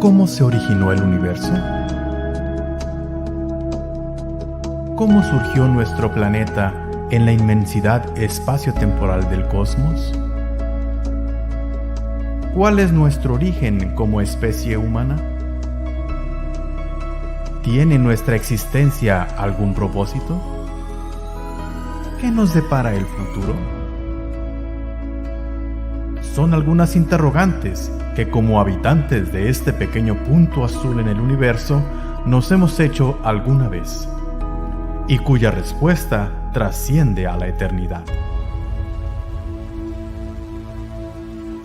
¿Cómo se originó el universo? ¿Cómo surgió nuestro planeta en la inmensidad espacio-temporal del cosmos? ¿Cuál es nuestro origen como especie humana? ¿Tiene nuestra existencia algún propósito? ¿Qué nos depara el futuro? Son algunas interrogantes que, como habitantes de este pequeño punto azul en el universo, nos hemos hecho alguna vez, y cuya respuesta trasciende a la eternidad.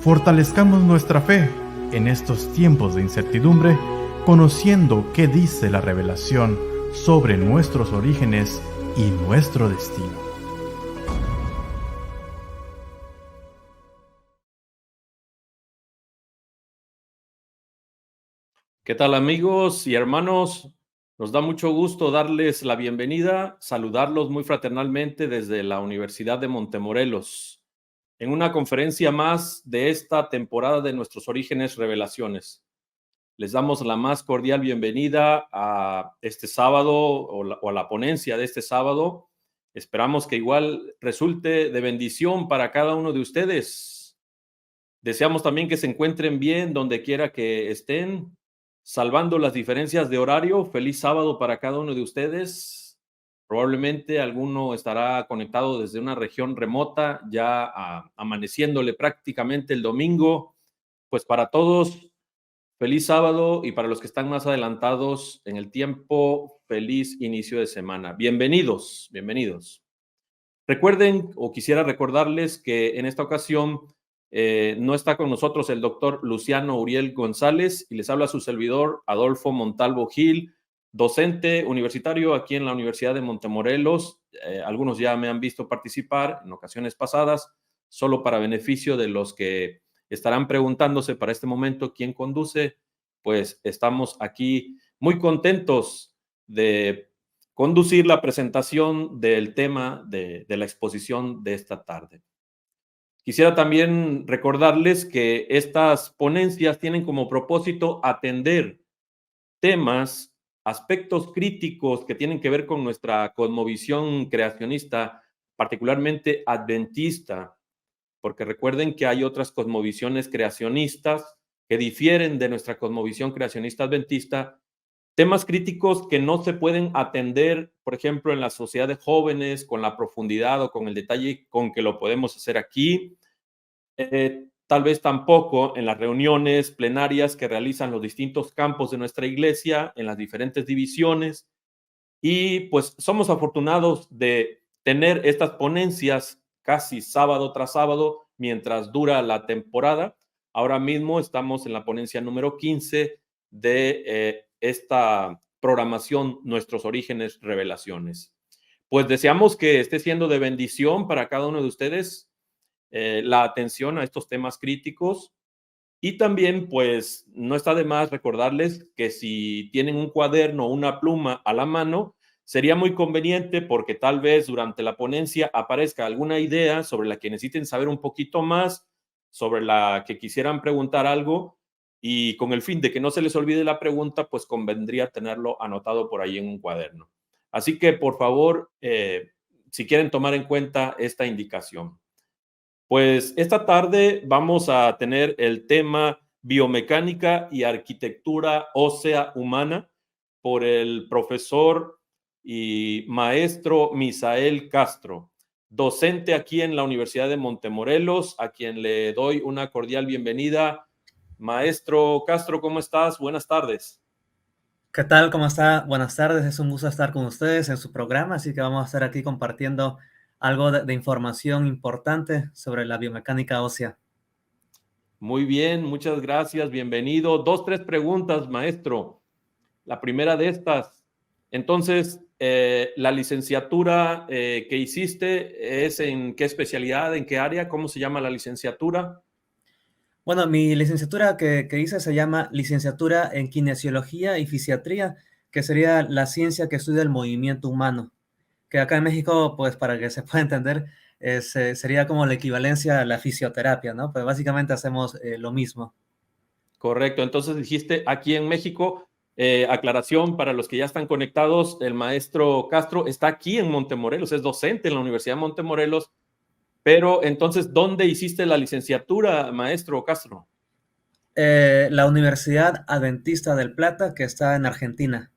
Fortalezcamos nuestra fe en estos tiempos de incertidumbre, conociendo qué dice la revelación sobre nuestros orígenes y nuestro destino. ¿Qué tal, amigos y hermanos? Nos da mucho gusto darles la bienvenida, saludarlos muy fraternalmente desde la Universidad de Montemorelos, en una conferencia más de esta temporada de Nuestros Orígenes Revelaciones. Les damos la más cordial bienvenida a este sábado o a la ponencia de este sábado. Esperamos que igual resulte de bendición para cada uno de ustedes. Deseamos también que se encuentren bien donde quiera que estén, salvando las diferencias de horario. Feliz sábado para cada uno de ustedes. Probablemente alguno estará conectado desde una región remota, ya amaneciéndole prácticamente el domingo. Pues para todos, feliz sábado, y para los que están más adelantados en el tiempo, feliz inicio de semana. Bienvenidos, bienvenidos. Recuerden, o quisiera recordarles que en esta ocasión no está con nosotros el doctor Luciano Uriel González, y les habla su servidor Adolfo Montalvo Gil, docente universitario aquí en la Universidad de Montemorelos. Algunos ya me han visto participar en ocasiones pasadas. Solo para beneficio de los que estarán preguntándose para este momento quién conduce, pues estamos aquí muy contentos de conducir la presentación del tema de la exposición de esta tarde. Quisiera también recordarles que estas ponencias tienen como propósito atender temas, aspectos críticos que tienen que ver con nuestra cosmovisión creacionista, particularmente adventista, porque recuerden que hay otras cosmovisiones creacionistas que difieren de nuestra cosmovisión creacionista adventista. Temas críticos que no se pueden atender, por ejemplo, en la sociedad de jóvenes, con la profundidad o con el detalle con que lo podemos hacer aquí. Tal vez tampoco en las reuniones plenarias que realizan los distintos campos de nuestra iglesia, en las diferentes divisiones. Y pues somos afortunados de tener estas ponencias casi sábado tras sábado mientras dura la temporada. Ahora mismo estamos en la ponencia número 15 de esta programación Nuestros Orígenes Revelaciones. Pues deseamos que esté siendo de bendición para cada uno de ustedes la atención a estos temas críticos. Y también, pues, no está de más recordarles que si tienen un cuaderno o una pluma a la mano, sería muy conveniente, porque tal vez durante la ponencia aparezca alguna idea sobre la que necesiten saber un poquito más, sobre la que quisieran preguntar algo, y con el fin de que no se les olvide la pregunta, pues convendría tenerlo anotado por ahí en un cuaderno. Así que, por favor, si quieren tomar en cuenta esta indicación. Pues esta tarde vamos a tener el tema biomecánica y arquitectura ósea humana por el profesor y maestro Misael Castro, docente aquí en la Universidad de Montemorelos, a quien le doy una cordial bienvenida. Maestro Castro, ¿cómo estás? Buenas tardes. ¿Qué tal? ¿Cómo está? Buenas tardes, es un gusto estar con ustedes en su programa, así que vamos a estar aquí compartiendo algo de información importante sobre la biomecánica ósea. Muy bien, muchas gracias, bienvenido. 2, 3 preguntas, maestro. La primera de estas, entonces, la licenciatura que hiciste es ¿en qué especialidad, en qué área? ¿Cómo se llama la licenciatura? Bueno, mi licenciatura que hice se llama Licenciatura en Kinesiología y Fisiatría, que sería la ciencia que estudia el movimiento humano, que acá en México, pues para que se pueda entender, sería como la equivalencia a la fisioterapia, ¿no? Pues básicamente hacemos lo mismo. Correcto, entonces dijiste aquí en México, aclaración para los que ya están conectados, el maestro Castro está aquí en Montemorelos, es docente en la Universidad de Montemorelos, pero entonces, ¿dónde hiciste la licenciatura, maestro Castro? La Universidad Adventista del Plata, que está en Argentina.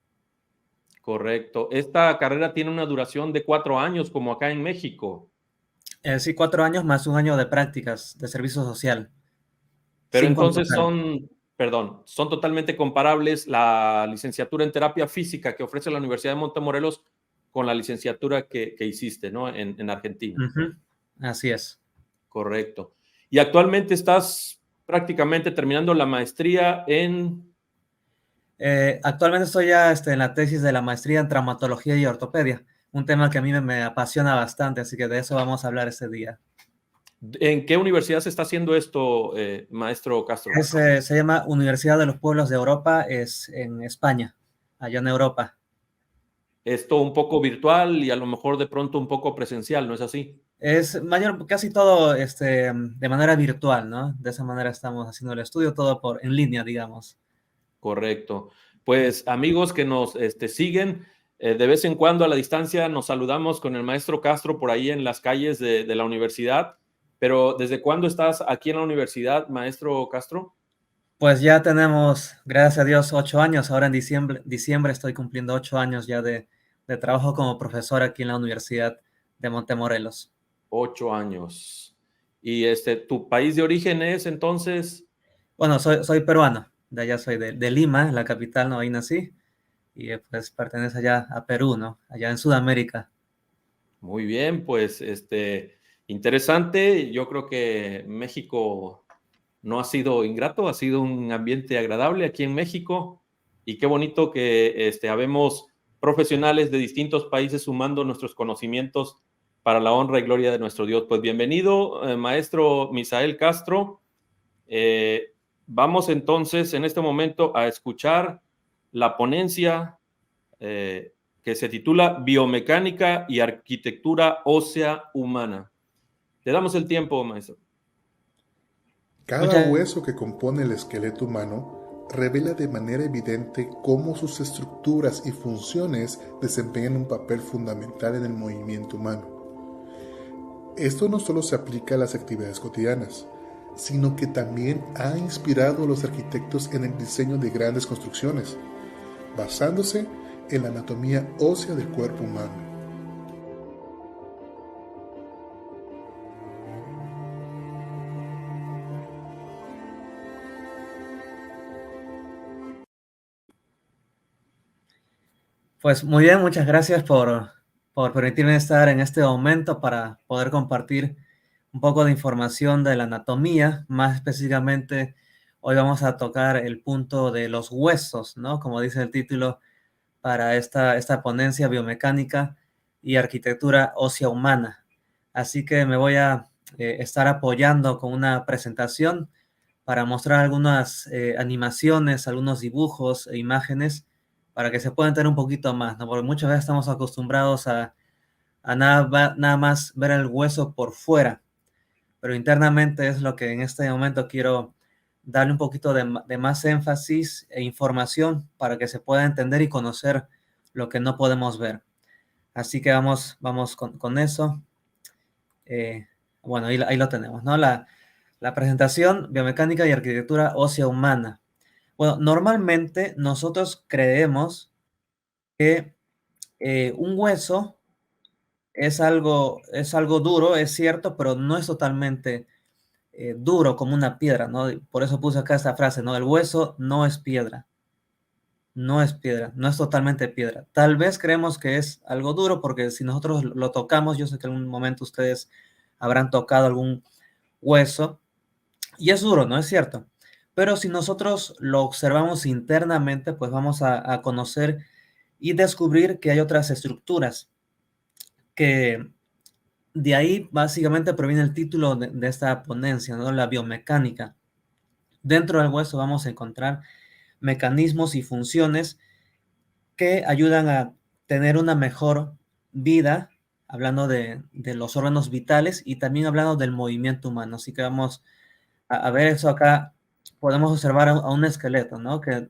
Correcto, esta carrera tiene una duración de 4 años como acá en México. Sí, 4 años más un año de prácticas de servicio social. Pero 5 en entonces total. son totalmente comparables la licenciatura en terapia física que ofrece la Universidad de Montemorelos con la licenciatura que hiciste, ¿no? En Argentina. Uh-huh. Así es. Correcto. Y actualmente estás prácticamente terminando la maestría en... Actualmente estoy ya en la tesis de la maestría en traumatología y ortopedia, un tema que a mí me apasiona bastante, así que de eso vamos a hablar este día. ¿En qué universidad se está haciendo esto, maestro Castro? Se llama Universidad de los Pueblos de Europa, es en España, allá en Europa. Esto un poco virtual y a lo mejor de pronto un poco presencial, ¿no es así? Es casi todo de manera virtual, ¿no? De esa manera estamos haciendo el estudio, todo en línea, digamos. Correcto. Pues amigos que nos siguen, de vez en cuando a la distancia nos saludamos con el maestro Castro por ahí en las calles de la universidad, pero ¿desde cuándo estás aquí en la universidad, maestro Castro? Pues ya tenemos, gracias a Dios, 8 años. Ahora en diciembre estoy cumpliendo 8 años ya de trabajo como profesor aquí en la Universidad de Montemorelos. 8 años. ¿Y tu país de origen es entonces? Bueno, soy peruano, de allá soy de Lima, la capital, ¿no? Ahí nací, y pues pertenece allá a Perú, ¿no? Allá en Sudamérica. Muy bien, pues interesante. Yo creo que México no ha sido ingrato, ha sido un ambiente agradable aquí en México y qué bonito que habemos profesionales de distintos países sumando nuestros conocimientos para la honra y gloria de nuestro Dios. Pues bienvenido, maestro Misael Castro. Vamos entonces en este momento a escuchar la ponencia que se titula Biomecánica y Arquitectura Ósea Humana. Te damos el tiempo, maestro. Cada hueso que compone el esqueleto humano revela de manera evidente cómo sus estructuras y funciones desempeñan un papel fundamental en el movimiento humano. Esto no solo se aplica a las actividades cotidianas, sino que también ha inspirado a los arquitectos en el diseño de grandes construcciones, basándose en la anatomía ósea del cuerpo humano. Pues muy bien, muchas gracias por permitirme estar en este momento para poder compartir un poco de información de la anatomía. Más específicamente, hoy vamos a tocar el punto de los huesos, ¿no? Como dice el título, para esta ponencia biomecánica y arquitectura ósea humana. Así que me voy a estar apoyando con una presentación para mostrar algunas animaciones, algunos dibujos e imágenes para que se pueda entender un poquito más, ¿no? Porque muchas veces estamos acostumbrados a nada más ver el hueso por fuera, pero internamente es lo que en este momento quiero darle un poquito de más énfasis e información para que se pueda entender y conocer lo que no podemos ver. Así que vamos con eso. Bueno, ahí lo tenemos, ¿no? La presentación, biomecánica y arquitectura ósea humana. Bueno, normalmente nosotros creemos que un hueso es algo duro, es cierto, pero no es totalmente duro como una piedra, ¿no? Por eso puse acá esta frase, ¿no? El hueso no es piedra. No es piedra, no es totalmente piedra. Tal vez creemos que es algo duro porque si nosotros lo tocamos, yo sé que en algún momento ustedes habrán tocado algún hueso y es duro, ¿no es cierto? Pero si nosotros lo observamos internamente, pues vamos a conocer y descubrir que hay otras estructuras que de ahí básicamente proviene el título de esta ponencia, ¿no? La biomecánica. Dentro del hueso vamos a encontrar mecanismos y funciones que ayudan a tener una mejor vida, hablando de los órganos vitales y también hablando del movimiento humano. Así que vamos a ver eso acá podemos observar a un esqueleto, ¿no? Que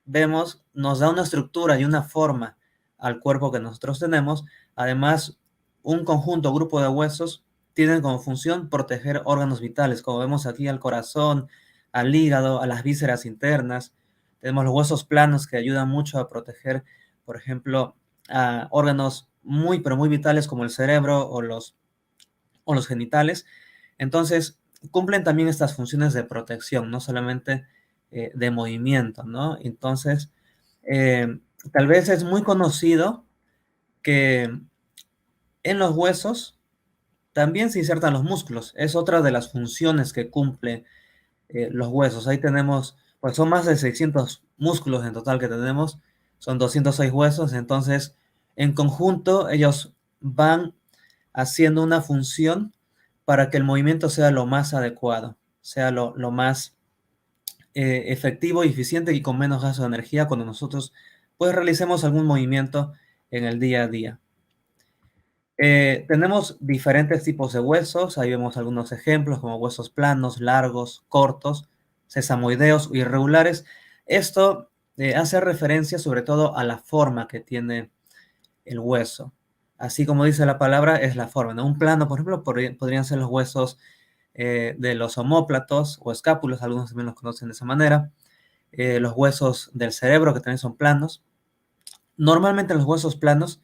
vemos, nos da una estructura y una forma al cuerpo que nosotros tenemos. Además, un conjunto, grupo de huesos, tienen como función proteger órganos vitales, como vemos aquí al corazón, al hígado, a las vísceras internas. Tenemos los huesos planos que ayudan mucho a proteger, por ejemplo, a órganos muy, pero muy vitales como el cerebro o los genitales. Entonces, cumplen también estas funciones de protección, no solamente de movimiento, ¿no? Entonces, tal vez es muy conocido que en los huesos también se insertan los músculos. Es otra de las funciones que cumple los huesos. Ahí tenemos, pues son más de 600 músculos en total que tenemos, son 206 huesos, entonces en conjunto ellos van haciendo una función para que el movimiento sea lo más adecuado, sea lo más efectivo y eficiente y con menos gasto de energía cuando nosotros pues realicemos algún movimiento en el día a día. Tenemos diferentes tipos de huesos, ahí vemos algunos ejemplos como huesos planos, largos, cortos, sesamoideos o irregulares. Esto hace referencia sobre todo a la forma que tiene el hueso. Así como dice la palabra, es la forma, ¿no? Un plano, por ejemplo, podrían ser los huesos de los omóplatos o escápulos, algunos también los conocen de esa manera. Los huesos del cerebro, que también son planos. Normalmente los huesos planos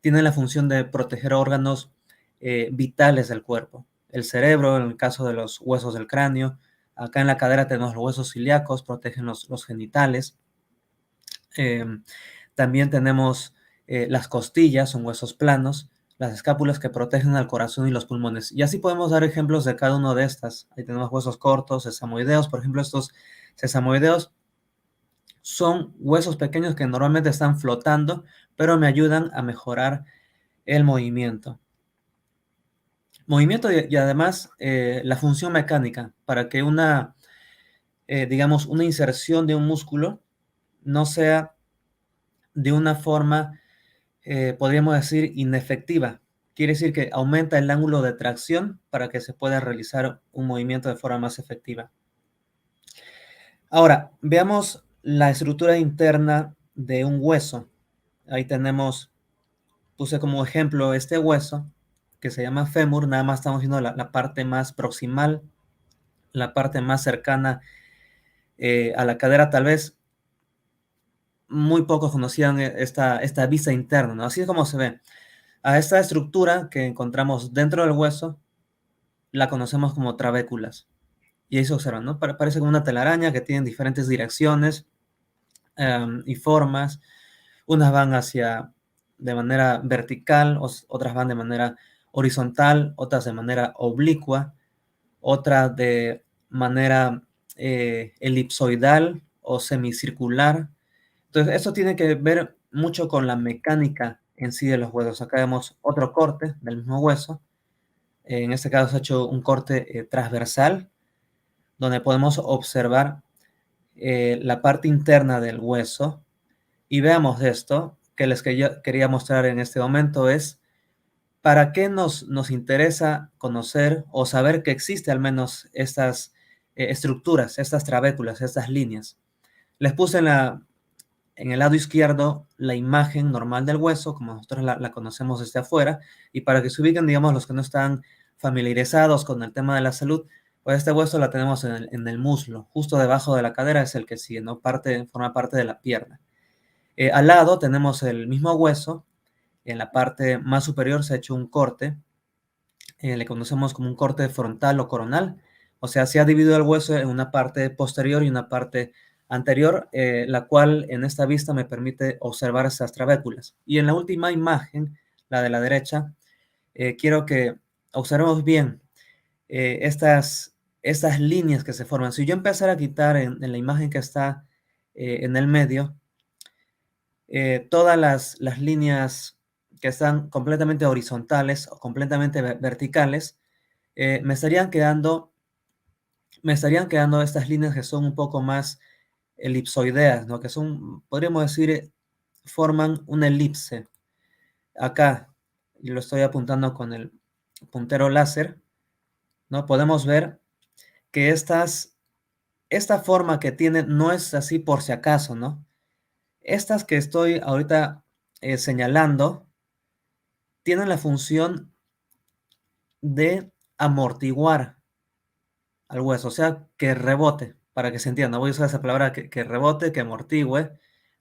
tienen la función de proteger órganos vitales del cuerpo. El cerebro, en el caso de los huesos del cráneo. Acá en la cadera tenemos los huesos ilíacos, protegen los genitales. También tenemos las costillas, son huesos planos, las escápulas que protegen al corazón y los pulmones. Y así podemos dar ejemplos de cada uno de estas. Ahí tenemos huesos cortos, sesamoideos. Por ejemplo, estos sesamoideos son huesos pequeños que normalmente están flotando, pero me ayudan a mejorar el movimiento. Movimiento y además la función mecánica para que digamos, una inserción de un músculo no sea de una forma, podríamos decir, inefectiva. Quiere decir que aumenta el ángulo de tracción para que se pueda realizar un movimiento de forma más efectiva. Ahora, veamos la estructura interna de un hueso. Ahí tenemos, puse como ejemplo este hueso que se llama fémur. Nada más estamos viendo la parte más proximal, la parte más cercana a la cadera. Tal vez muy pocos conocían esta vista interna, ¿no? Así es como se ve. A esta estructura que encontramos dentro del hueso la conocemos como trabéculas. Y ahí se observan, ¿no? Parece como una telaraña que tiene diferentes direcciones y formas. Unas van de manera vertical, otras van de manera horizontal, otras de manera oblicua, otras de manera elipsoidal o semicircular. Entonces, esto tiene que ver mucho con la mecánica en sí de los huesos. Acá vemos otro corte del mismo hueso. En este caso se ha hecho un corte transversal, donde podemos observar la parte interna del hueso. Y veamos esto, que les quería mostrar en este momento es para qué nos interesa conocer o saber que existe al menos estas estructuras, estas trabéculas, estas líneas. Les puse en el lado izquierdo la imagen normal del hueso, como nosotros la conocemos desde afuera, y para que se ubiquen, digamos, los que no están familiarizados con el tema de la salud, pues este hueso la tenemos en el muslo, justo debajo de la cadera es el que sigue, ¿no? Forma parte de la pierna. Al lado tenemos el mismo hueso, en la parte más superior se ha hecho un corte, le conocemos como un corte frontal o coronal, o sea, se ha dividido el hueso en una parte posterior y una parte anterior, la cual en esta vista me permite observar estas trabéculas. Y en la última imagen, la de la derecha, quiero que observemos bien estas líneas que se forman. Si yo empezara a quitar en la imagen que está en el medio, todas las líneas que están completamente horizontales o completamente verticales, me estarían quedando estas líneas que son un poco más elipsoideas, ¿no? Que son, podríamos decir, forman una elipse. Acá, y lo estoy apuntando con el puntero láser, ¿no? Podemos ver que estas esta forma que tiene no es así por si acaso, ¿no? Estas que estoy ahorita señalando tienen la función de amortiguar al hueso, o sea, que rebote, para que se entienda. Voy a usar esa palabra que rebote, que amortigüe.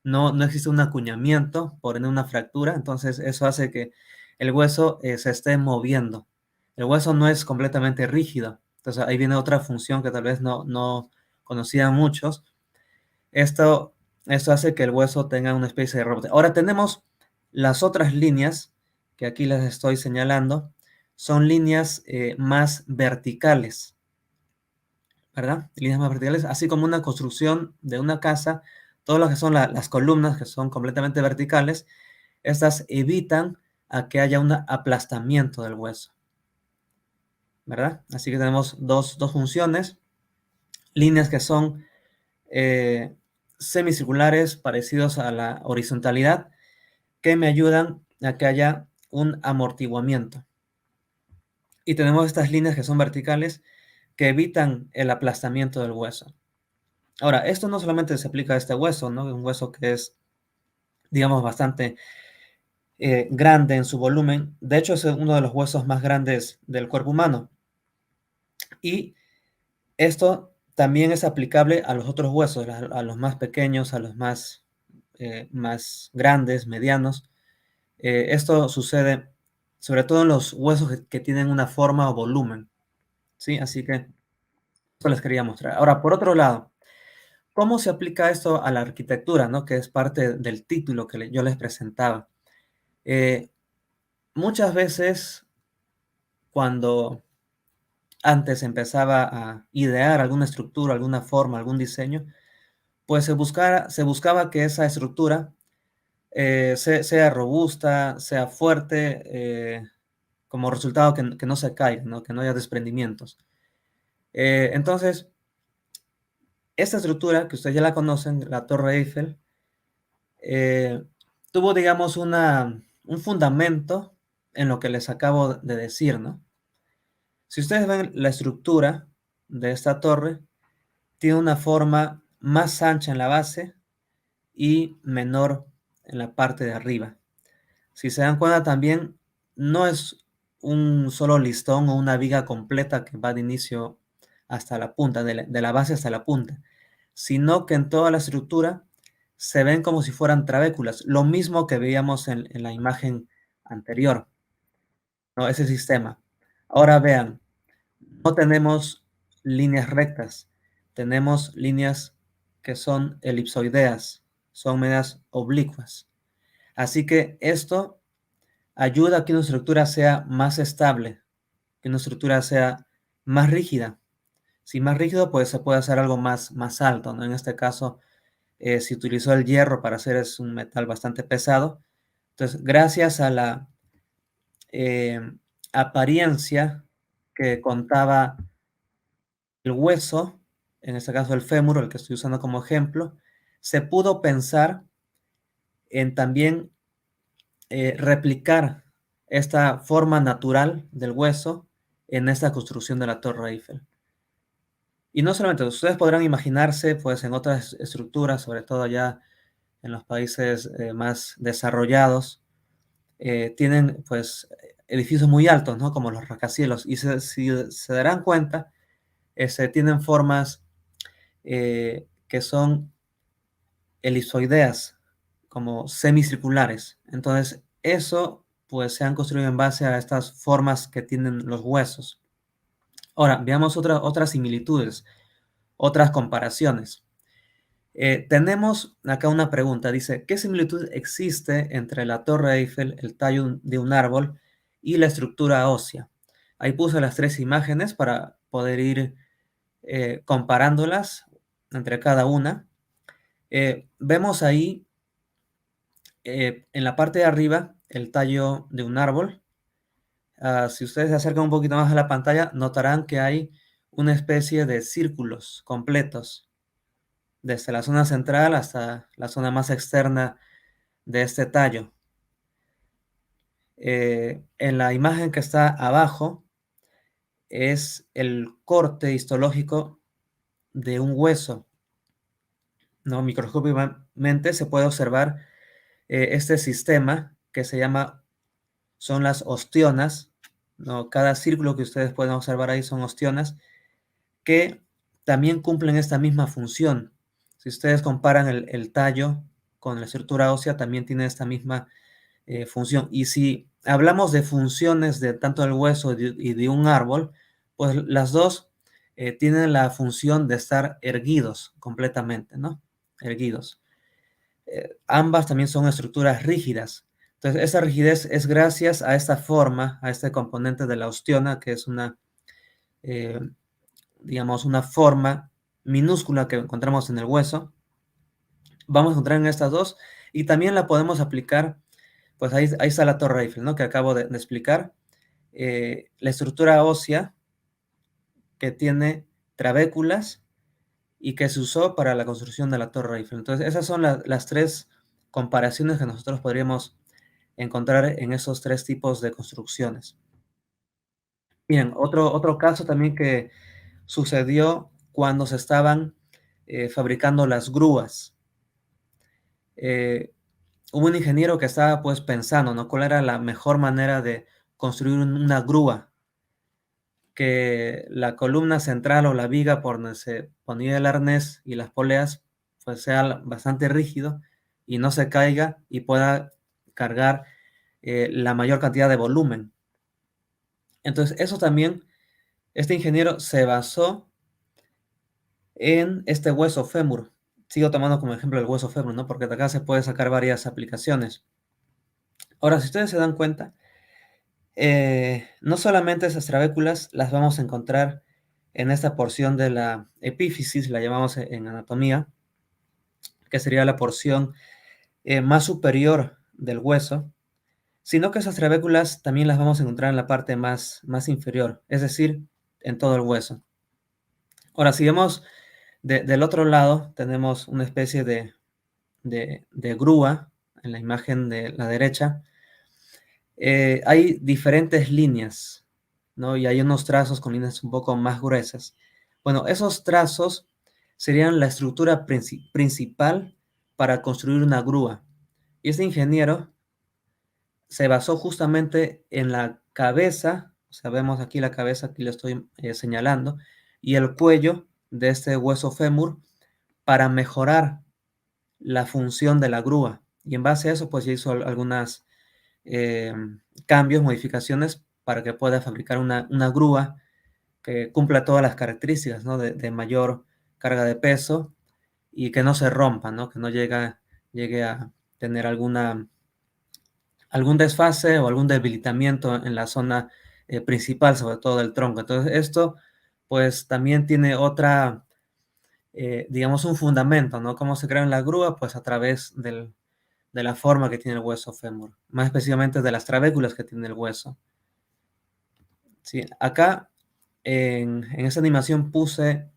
No existe un acuñamiento, por ende una fractura, entonces eso hace que el hueso se esté moviendo. El hueso no es completamente rígido, entonces ahí viene otra función que tal vez no conocían muchos. Esto hace que el hueso tenga una especie de rebote. Ahora tenemos las otras líneas, que aquí les estoy señalando, son líneas más verticales, ¿verdad? Líneas más verticales, así como una construcción de una casa, todo lo que son las columnas, que son completamente verticales, estas evitan a que haya un aplastamiento del hueso, ¿verdad? Así que tenemos dos funciones, líneas que son semicirculares parecidos a la horizontalidad, que me ayudan a que haya un amortiguamiento. Y tenemos estas líneas que son verticales, que evitan el aplastamiento del hueso. Ahora, esto no solamente se aplica a este hueso, ¿no? Un hueso que es, digamos, bastante grande en su volumen. De hecho, es uno de los huesos más grandes del cuerpo humano. Y esto también es aplicable a los otros huesos, a los más pequeños, a los más grandes, medianos. Esto sucede sobre todo en los huesos que tienen una forma o volumen, ¿sí? Así que eso les quería mostrar. Ahora, por otro lado, ¿cómo se aplica esto a la arquitectura, ¿no? Que es parte del título que yo les presentaba. Muchas veces, cuando antes empezaba a idear alguna estructura, alguna forma, algún diseño, pues se buscaba que esa estructura sea robusta, sea fuerte, como resultado que no se caiga, ¿no? Que no haya desprendimientos. Entonces, esta estructura, que ustedes ya la conocen, la Torre Eiffel, tuvo, digamos, un fundamento en lo que les acabo de decir, ¿no? Si ustedes ven la estructura de esta torre, tiene una forma más ancha en la base y menor en la parte de arriba. Si se dan cuenta también, no es un solo listón o una viga completa que va de inicio hasta la punta, de la base hasta la punta, sino que en toda la estructura se ven como si fueran trabéculas, lo mismo que veíamos en la imagen anterior, ¿no? Ese sistema. Ahora vean, no tenemos líneas rectas, tenemos líneas que son elipsoideas, son medias oblicuas. Así que esto ayuda a que una estructura sea más estable, que una estructura sea más rígida. Si más rígido, pues se puede hacer algo más alto, ¿no? En este caso, se utilizó el hierro para hacer, es un metal bastante pesado. Entonces, gracias a la apariencia que contaba el hueso, en este caso el fémur, el que estoy usando como ejemplo, se pudo pensar en también replicar esta forma natural del hueso en esta construcción de la Torre Eiffel. Y no solamente, ustedes podrán imaginarse pues en otras estructuras, sobre todo ya en los países más desarrollados, tienen pues edificios muy altos, ¿no? Como los rascacielos, y si se darán cuenta, tienen formas que son elipsoideas, como semicirculares. Entonces, eso pues se han construido en base a estas formas que tienen los huesos. Ahora, veamos otras similitudes, otras comparaciones. Tenemos acá una pregunta, dice, ¿qué similitud existe entre la Torre Eiffel, el tallo de un árbol y la estructura ósea? Ahí puse las tres imágenes para poder ir comparándolas entre cada una. Vemos ahí en la parte de arriba el tallo de un árbol. Si ustedes se acercan un poquito más a la pantalla, notarán que hay una especie de círculos completos desde la zona central hasta la zona más externa de este tallo. En la imagen que está abajo es el corte histológico de un hueso, ¿no? Microscópicamente se puede observar este sistema que son las ostionas, ¿no? Cada círculo que ustedes pueden observar ahí son ostionas que también cumplen esta misma función. Si ustedes comparan el tallo con la estructura ósea, también tiene esta misma función. Y si hablamos de funciones de tanto del hueso y de un árbol, pues las dos tienen la función de estar erguidos completamente, ¿no? Erguidos. Ambas también son estructuras rígidas. Entonces, esa rigidez es gracias a esta forma, a este componente de la osteona, que es digamos, una forma minúscula que encontramos en el hueso. Vamos a encontrar en estas dos y también la podemos aplicar, pues ahí está la Torre Eiffel, ¿no? Que acabo de explicar. La estructura ósea que tiene trabéculas y que se usó para la construcción de la Torre Eiffel. Entonces, esas son las tres comparaciones que nosotros podríamos encontrar en esos tres tipos de construcciones. Bien, otro caso también que sucedió cuando se estaban fabricando las grúas. Hubo un ingeniero que estaba pues pensando, ¿no? ¿Cuál era la mejor manera de construir una grúa? Que la columna central o la viga por donde se ponía el arnés y las poleas pues sea bastante rígido y no se caiga y pueda cargar la mayor cantidad de volumen. Entonces eso también, este ingeniero se basó en este hueso fémur. Sigo tomando como ejemplo el hueso fémur, ¿no? Porque de acá se puede sacar varias aplicaciones. Ahora, si ustedes se dan cuenta, no solamente esas trabéculas las vamos a encontrar en esta porción de la epífisis, la llamamos en anatomía, que sería la porción más superior del hueso, sino que esas trabéculas también las vamos a encontrar en la parte más inferior, es decir, en todo el hueso. Ahora, si vemos del otro lado, tenemos una especie de grúa en la imagen de la derecha. Hay diferentes líneas, ¿no? Y hay unos trazos con líneas un poco más gruesas. Bueno, esos trazos serían la estructura principal para construir una grúa. Y este ingeniero se basó justamente en la cabeza, o sea, vemos aquí la cabeza, aquí lo estoy señalando, y el cuello de este hueso fémur para mejorar la función de la grúa. Y en base a eso, pues ya hizo algunas cambios, modificaciones para que pueda fabricar una grúa que cumpla todas las características, ¿no? de mayor carga de peso y que no se rompa, ¿no? Que no llegue a tener algún desfase o algún debilitamiento en la zona principal, sobre todo del tronco. Entonces esto pues también tiene digamos un fundamento, ¿no? ¿Cómo se crea en la grúa? Pues a través de la forma que tiene el hueso fémur, más específicamente de las trabéculas que tiene el hueso. Sí, acá en esta animación puse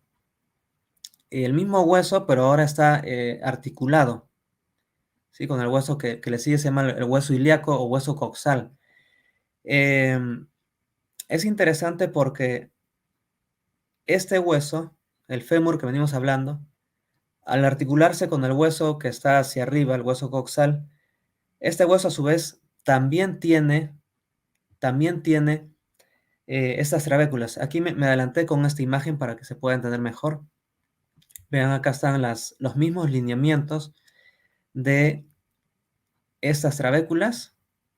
el mismo hueso, pero ahora está articulado, ¿sí? Con el hueso que le sigue, se llama el hueso ilíaco o hueso coxal. Es interesante porque este hueso, el fémur que venimos hablando, al articularse con el hueso que está hacia arriba, el hueso coxal, este hueso a su vez también tiene estas trabéculas. Aquí me adelanté con esta imagen para que se pueda entender mejor. Vean, acá están los mismos lineamientos de estas trabéculas,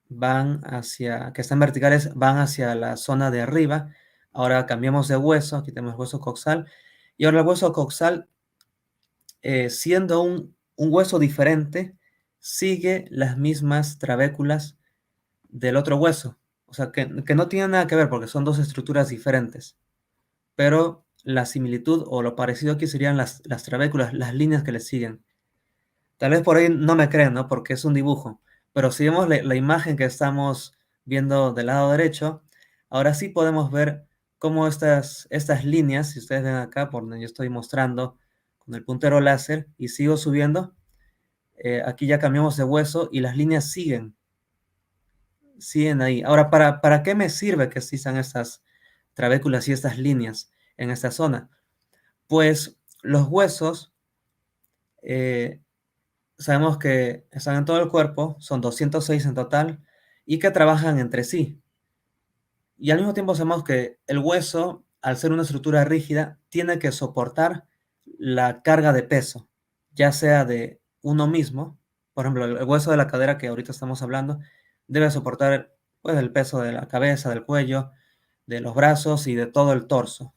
que están verticales, van hacia la zona de arriba. Ahora cambiamos de hueso, aquí tenemos el hueso coxal, y ahora el hueso coxal, siendo un hueso diferente, sigue las mismas trabéculas del otro hueso. O sea, que no tiene nada que ver porque son dos estructuras diferentes. Pero la similitud o lo parecido aquí serían las trabéculas, las líneas que le siguen. Tal vez por ahí no me creen, ¿no? Porque es un dibujo. Pero si vemos la imagen que estamos viendo del lado derecho, ahora sí podemos ver cómo estas líneas, si ustedes ven acá, por donde yo estoy mostrando con el puntero láser y sigo subiendo, aquí ya cambiamos de hueso y las líneas siguen ahí. Ahora, ¿para qué me sirve que existan estas trabéculas y estas líneas en esta zona? Pues los huesos, sabemos que están en todo el cuerpo, son 206 en total, y que trabajan entre sí. Y al mismo tiempo sabemos que el hueso, al ser una estructura rígida, tiene que soportar la carga de peso, ya sea de uno mismo, por ejemplo, el hueso de la cadera que ahorita estamos hablando, debe soportar pues, el peso de la cabeza, del cuello, de los brazos y de todo el torso.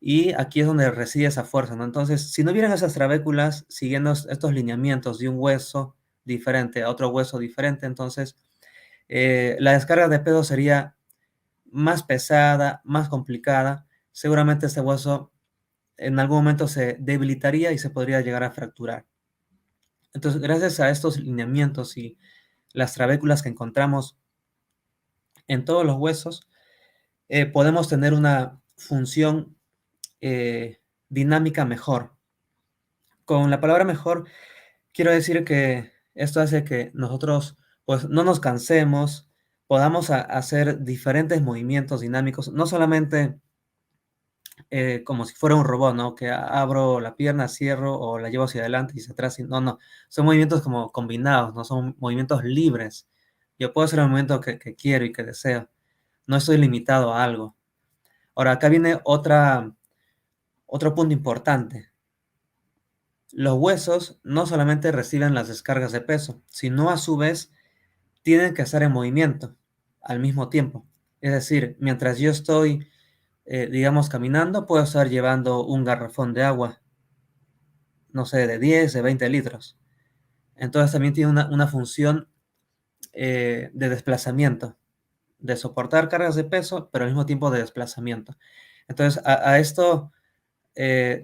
Y aquí es donde reside esa fuerza, ¿no? Entonces, si no hubieran esas trabéculas siguiendo estos lineamientos de un hueso diferente a otro hueso diferente, entonces la descarga de peso sería más pesada, más complicada. Seguramente este hueso en algún momento se debilitaría y se podría llegar a fracturar. Entonces, gracias a estos lineamientos y las trabéculas que encontramos en todos los huesos, podemos tener una función dinámica mejor. Con la palabra mejor, quiero decir que esto hace que nosotros pues no nos cansemos, podamos hacer diferentes movimientos dinámicos, no solamente como si fuera un robot, ¿no? Que abro la pierna, cierro o la llevo hacia adelante y hacia atrás. No, no. Son movimientos como combinados, ¿no? Son movimientos libres. Yo puedo hacer el movimiento que quiero y que deseo. No estoy limitado a algo. Ahora, acá viene otro punto importante. Los huesos no solamente reciben las descargas de peso, sino a su vez tienen que estar en movimiento al mismo tiempo. Es decir, mientras yo estoy digamos, caminando, puedo estar llevando un garrafón de agua, no sé, de 10, de 20 litros. Entonces también tiene una función de desplazamiento, de soportar cargas de peso, pero al mismo tiempo de desplazamiento. Entonces a esto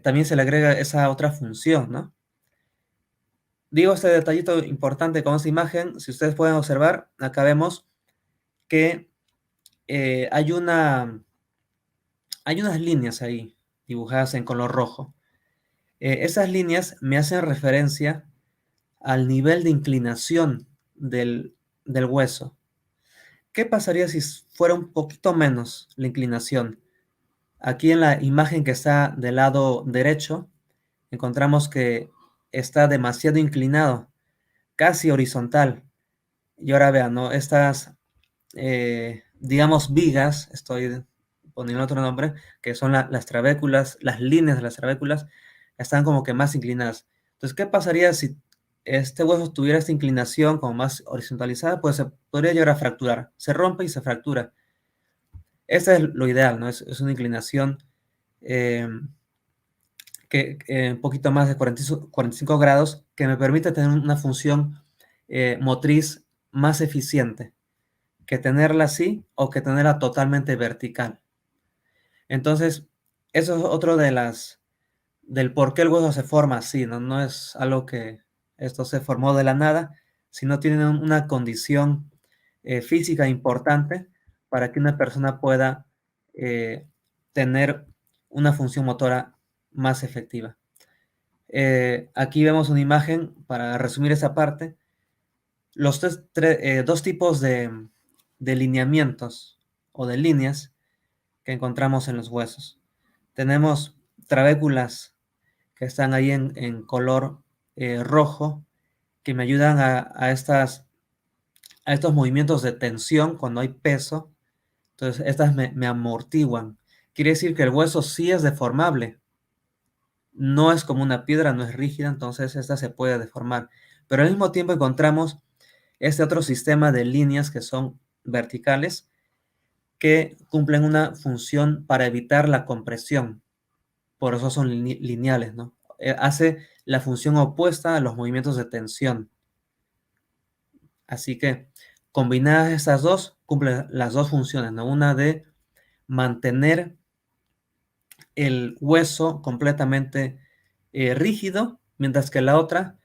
también se le agrega esa otra función, ¿no? Digo este detallito importante con esta imagen, si ustedes pueden observar, acá vemos que hay unas líneas ahí dibujadas en color rojo. Esas líneas me hacen referencia al nivel de inclinación del hueso. ¿Qué pasaría si fuera un poquito menos la inclinación? Aquí en la imagen que está del lado derecho, encontramos que está demasiado inclinado, casi horizontal. Y ahora vean, ¿no? Estas, digamos, vigas, estoy poniendo otro nombre, que son las trabéculas, las líneas de las trabéculas, están como que más inclinadas. Entonces, ¿qué pasaría si este hueso tuviera esta inclinación como más horizontalizada? Pues se podría llegar a fracturar, se rompe y se fractura. Este es lo ideal, ¿no? Es una inclinación que un poquito más de 45 grados que me permite tener una función motriz más eficiente que tenerla así o que tenerla totalmente vertical. Entonces, eso es otro del por qué el hueso se forma así, ¿no? No es algo que esto se formó de la nada, sino tiene una condición física importante para que una persona pueda tener una función motora más efectiva. Aquí vemos una imagen para resumir esa parte. Los dos tipos de lineamientos o de líneas que encontramos en los huesos. Tenemos trabéculas que están ahí en color rojo, que me ayudan a estos movimientos de tensión cuando hay peso. Entonces, estas me amortiguan. Quiere decir que el hueso sí es deformable. No es como una piedra, no es rígida, entonces esta se puede deformar. Pero al mismo tiempo encontramos este otro sistema de líneas que son verticales, que cumplen una función para evitar la compresión. Por eso son lineales, ¿no? Hace la función opuesta a los movimientos de tensión. Así que combinadas estas dos, cumplen las dos funciones, ¿no? Una de mantener el hueso completamente rígido, mientras que la otra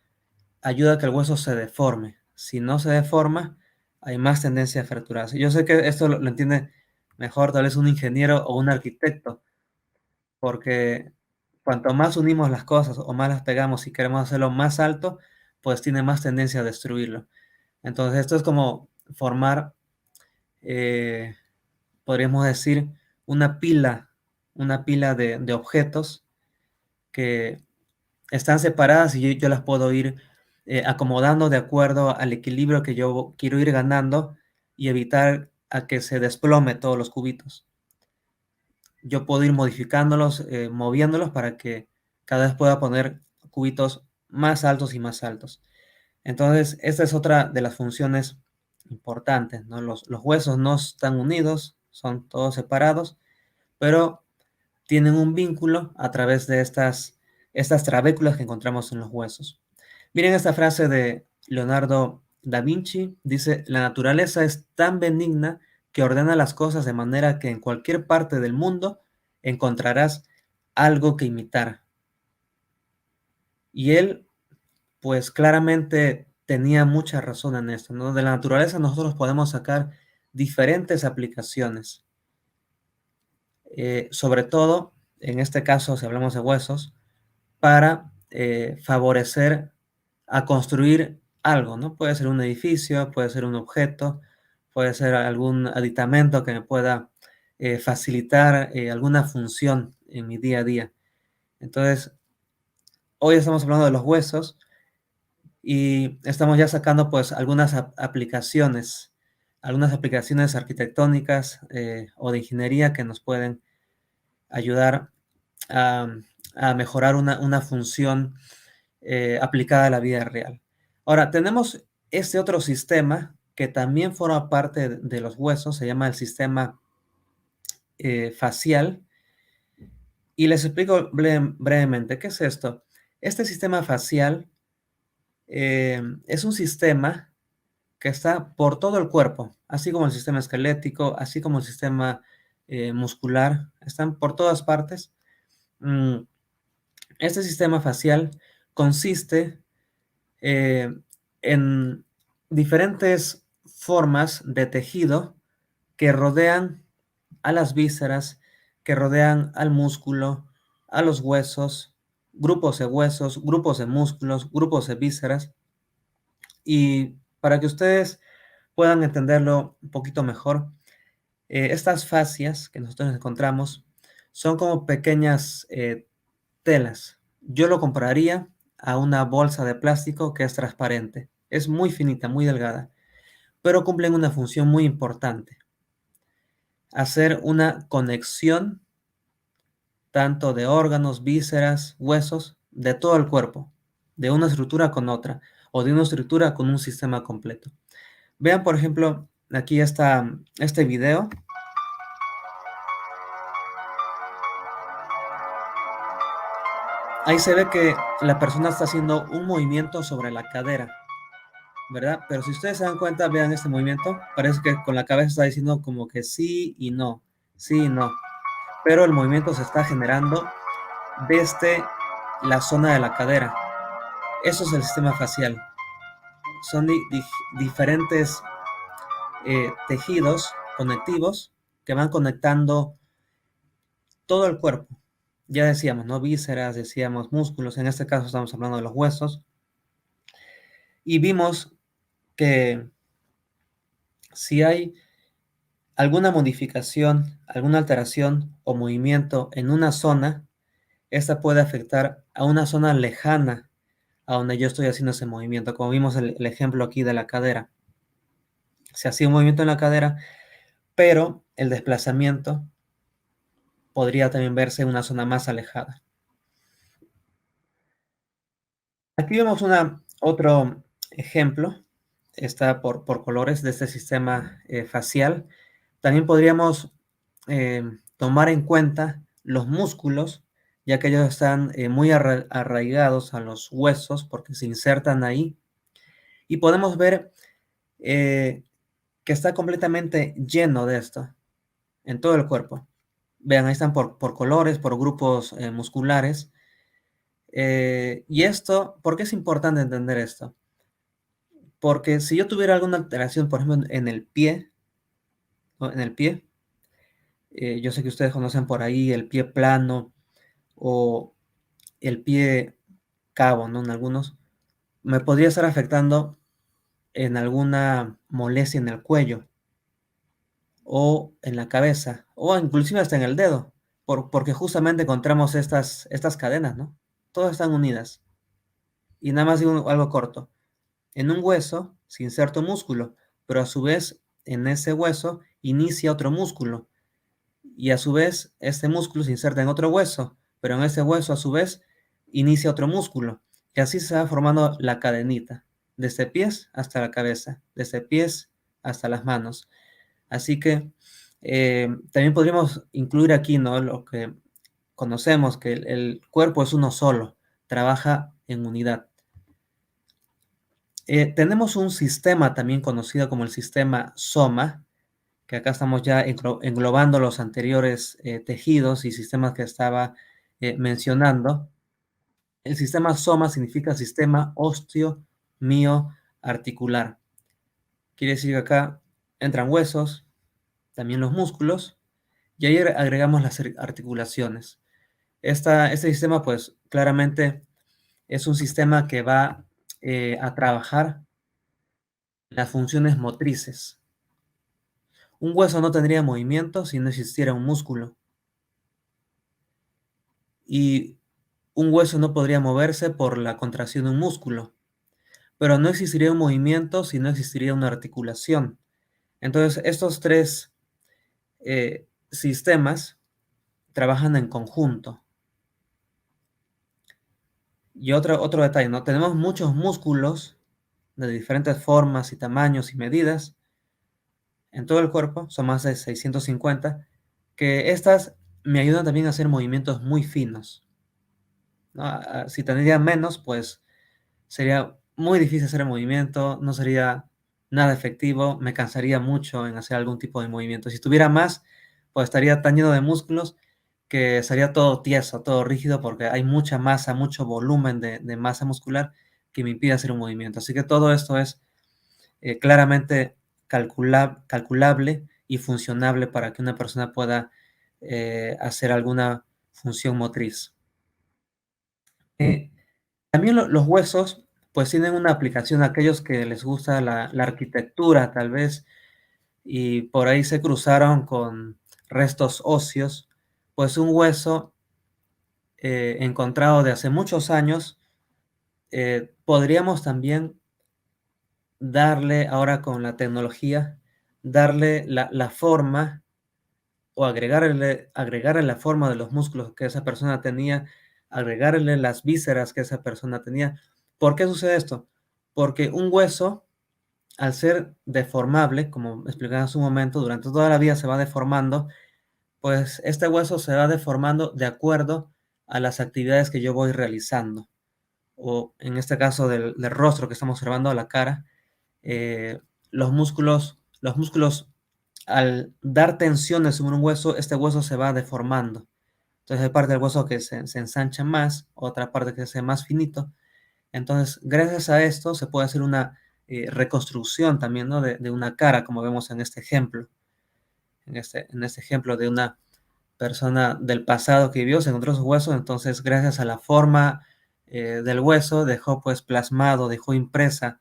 ayuda a que el hueso se deforme. Si no se deforma, hay más tendencia a fracturarse. Yo sé que esto lo entiende mejor tal vez un ingeniero o un arquitecto, porque cuanto más unimos las cosas o más las pegamos y queremos hacerlo más alto, pues tiene más tendencia a destruirlo. Entonces esto es como formar, podríamos decir, una pila de objetos que están separadas y yo las puedo ir acomodando de acuerdo al equilibrio que yo quiero ir ganando y evitar a que se desplome todos los cubitos. Yo puedo ir modificándolos, moviéndolos para que cada vez pueda poner cubitos más altos y más altos. Entonces, esta es otra de las funciones importantes, ¿no? Los huesos no están unidos, son todos separados, pero tienen un vínculo a través de estas trabéculas que encontramos en los huesos. Miren esta frase de Leonardo da Vinci, dice: la naturaleza es tan benigna que ordena las cosas de manera que en cualquier parte del mundo encontrarás algo que imitar. Y él, pues claramente tenía mucha razón en esto, ¿no? De la naturaleza nosotros podemos sacar diferentes aplicaciones. Sobre todo, en este caso, si hablamos de huesos, para favorecer a construir algo, ¿no? Puede ser un edificio, puede ser un objeto, puede ser algún aditamento que me pueda facilitar alguna función en mi día a día. Entonces, hoy estamos hablando de los huesos y estamos ya sacando pues algunas aplicaciones arquitectónicas o de ingeniería que nos pueden ayudar a mejorar una función aplicada a la vida real. Ahora, tenemos este otro sistema que también forma parte de los huesos, se llama el sistema facial, y les explico brevemente qué es esto. Este sistema facial es un sistema que está por todo el cuerpo, así como el sistema esquelético, así como el sistema muscular, están por todas partes. Este sistema facial consiste en diferentes formas de tejido que rodean a las vísceras, que rodean al músculo, a los huesos, grupos de huesos, grupos de músculos, grupos de vísceras. Y para que ustedes puedan entenderlo un poquito mejor, estas fascias que nosotros encontramos son como pequeñas telas. Yo lo compararía a una bolsa de plástico que es transparente. Es muy finita, muy delgada, pero cumplen una función muy importante. Hacer una conexión tanto de órganos, vísceras, huesos, de todo el cuerpo, de una estructura con otra, o de una estructura con un sistema completo. Vean, por ejemplo, aquí está este video. Ahí se ve que la persona está haciendo un movimiento sobre la cadera, ¿verdad? Pero si ustedes se dan cuenta, vean este movimiento, parece que con la cabeza está diciendo como que sí y no, sí y no. Pero el movimiento se está generando desde la zona de la cadera. Eso es el sistema facial. Son diferentes tejidos conectivos que van conectando todo el cuerpo. Ya decíamos, ¿no? Vísceras, decíamos músculos, en este caso estamos hablando de los huesos. Y vimos que si hay alguna modificación, alguna alteración o movimiento en una zona, esta puede afectar a una zona lejana a donde yo estoy haciendo ese movimiento, como vimos el ejemplo aquí de la cadera. Se hacía un movimiento en la cadera, pero el desplazamiento podría también verse en una zona más alejada. Aquí vemos otro ejemplo, está por colores de este sistema facial. También podríamos tomar en cuenta los músculos, ya que ellos están muy arraigados a los huesos porque se insertan ahí. Y podemos ver que está completamente lleno de esto en todo el cuerpo. Vean, ahí están por colores, por grupos musculares. Y esto, ¿por qué es importante entender esto? Porque si yo tuviera alguna alteración, por ejemplo, en el pie, ¿no? En el pie, yo sé que ustedes conocen por ahí el pie plano o el pie cabo, ¿no? En algunos, me podría estar afectando en alguna molestia en el cuello o en la cabeza o inclusive hasta en el dedo, porque justamente encontramos estas cadenas, ¿no? todas están unidas. Y nada más digo algo corto. En un hueso se inserta un músculo, pero a su vez en ese hueso inicia otro músculo. Y a su vez este músculo se inserta en otro hueso, pero en ese hueso a su vez inicia otro músculo. Y así se va formando la cadenita, desde pies hasta la cabeza, desde pies hasta las manos. Así que también podríamos incluir aquí, ¿no?, lo que conocemos, que el cuerpo es uno solo, trabaja en unidad. Tenemos un sistema también conocido como el sistema soma, que acá estamos ya englobando los anteriores tejidos y sistemas que estaba mencionando. El sistema soma significa sistema osteo-mioarticular. Quiere decir que acá entran huesos, también los músculos, y ahí agregamos las articulaciones. Este sistema, pues, claramente es un sistema que va a trabajar las funciones motrices. Un hueso no tendría movimiento si no existiera un músculo. Y un hueso no podría moverse por la contracción de un músculo. Pero no existiría un movimiento si no existiría una articulación. Entonces, estos tres sistemas trabajan en conjunto. Y otro detalle, ¿no? Tenemos muchos músculos de diferentes formas y tamaños y medidas en todo el cuerpo, son más de 650, que estas me ayudan también a hacer movimientos muy finos, ¿no? Si tendría menos, pues sería muy difícil hacer el movimiento, no sería nada efectivo, me cansaría mucho en hacer algún tipo de movimiento. Si tuviera más, pues estaría tan lleno de músculos que sería todo tieso, todo rígido, porque hay mucha masa, mucho volumen de masa muscular que me impide hacer un movimiento. Así que todo esto es claramente calculable y funcionable para que una persona pueda hacer alguna función motriz. También los huesos, pues tienen una aplicación a aquellos que les gusta la arquitectura, tal vez, y por ahí se cruzaron con restos óseos, pues un hueso encontrado de hace muchos años, podríamos también darle ahora con la tecnología, darle la forma o agregarle la forma de los músculos que esa persona tenía, agregarle las vísceras que esa persona tenía. ¿Por qué sucede esto? Porque un hueso, al ser deformable, como explicaba hace un momento, durante toda la vida se va deformando, pues este hueso se va deformando de acuerdo a las actividades que yo voy realizando. O en este caso del rostro que estamos observando, la cara, los músculos, al dar tensiones sobre un hueso, este hueso se va deformando. Entonces hay parte del hueso que se ensancha más, otra parte que se hace más finito. Entonces, gracias a esto se puede hacer una reconstrucción también, ¿no?, de una cara, como vemos en este ejemplo. En este ejemplo de una persona del pasado que vivió, se encontró su hueso, entonces gracias a la forma del hueso dejó pues plasmado, dejó impresa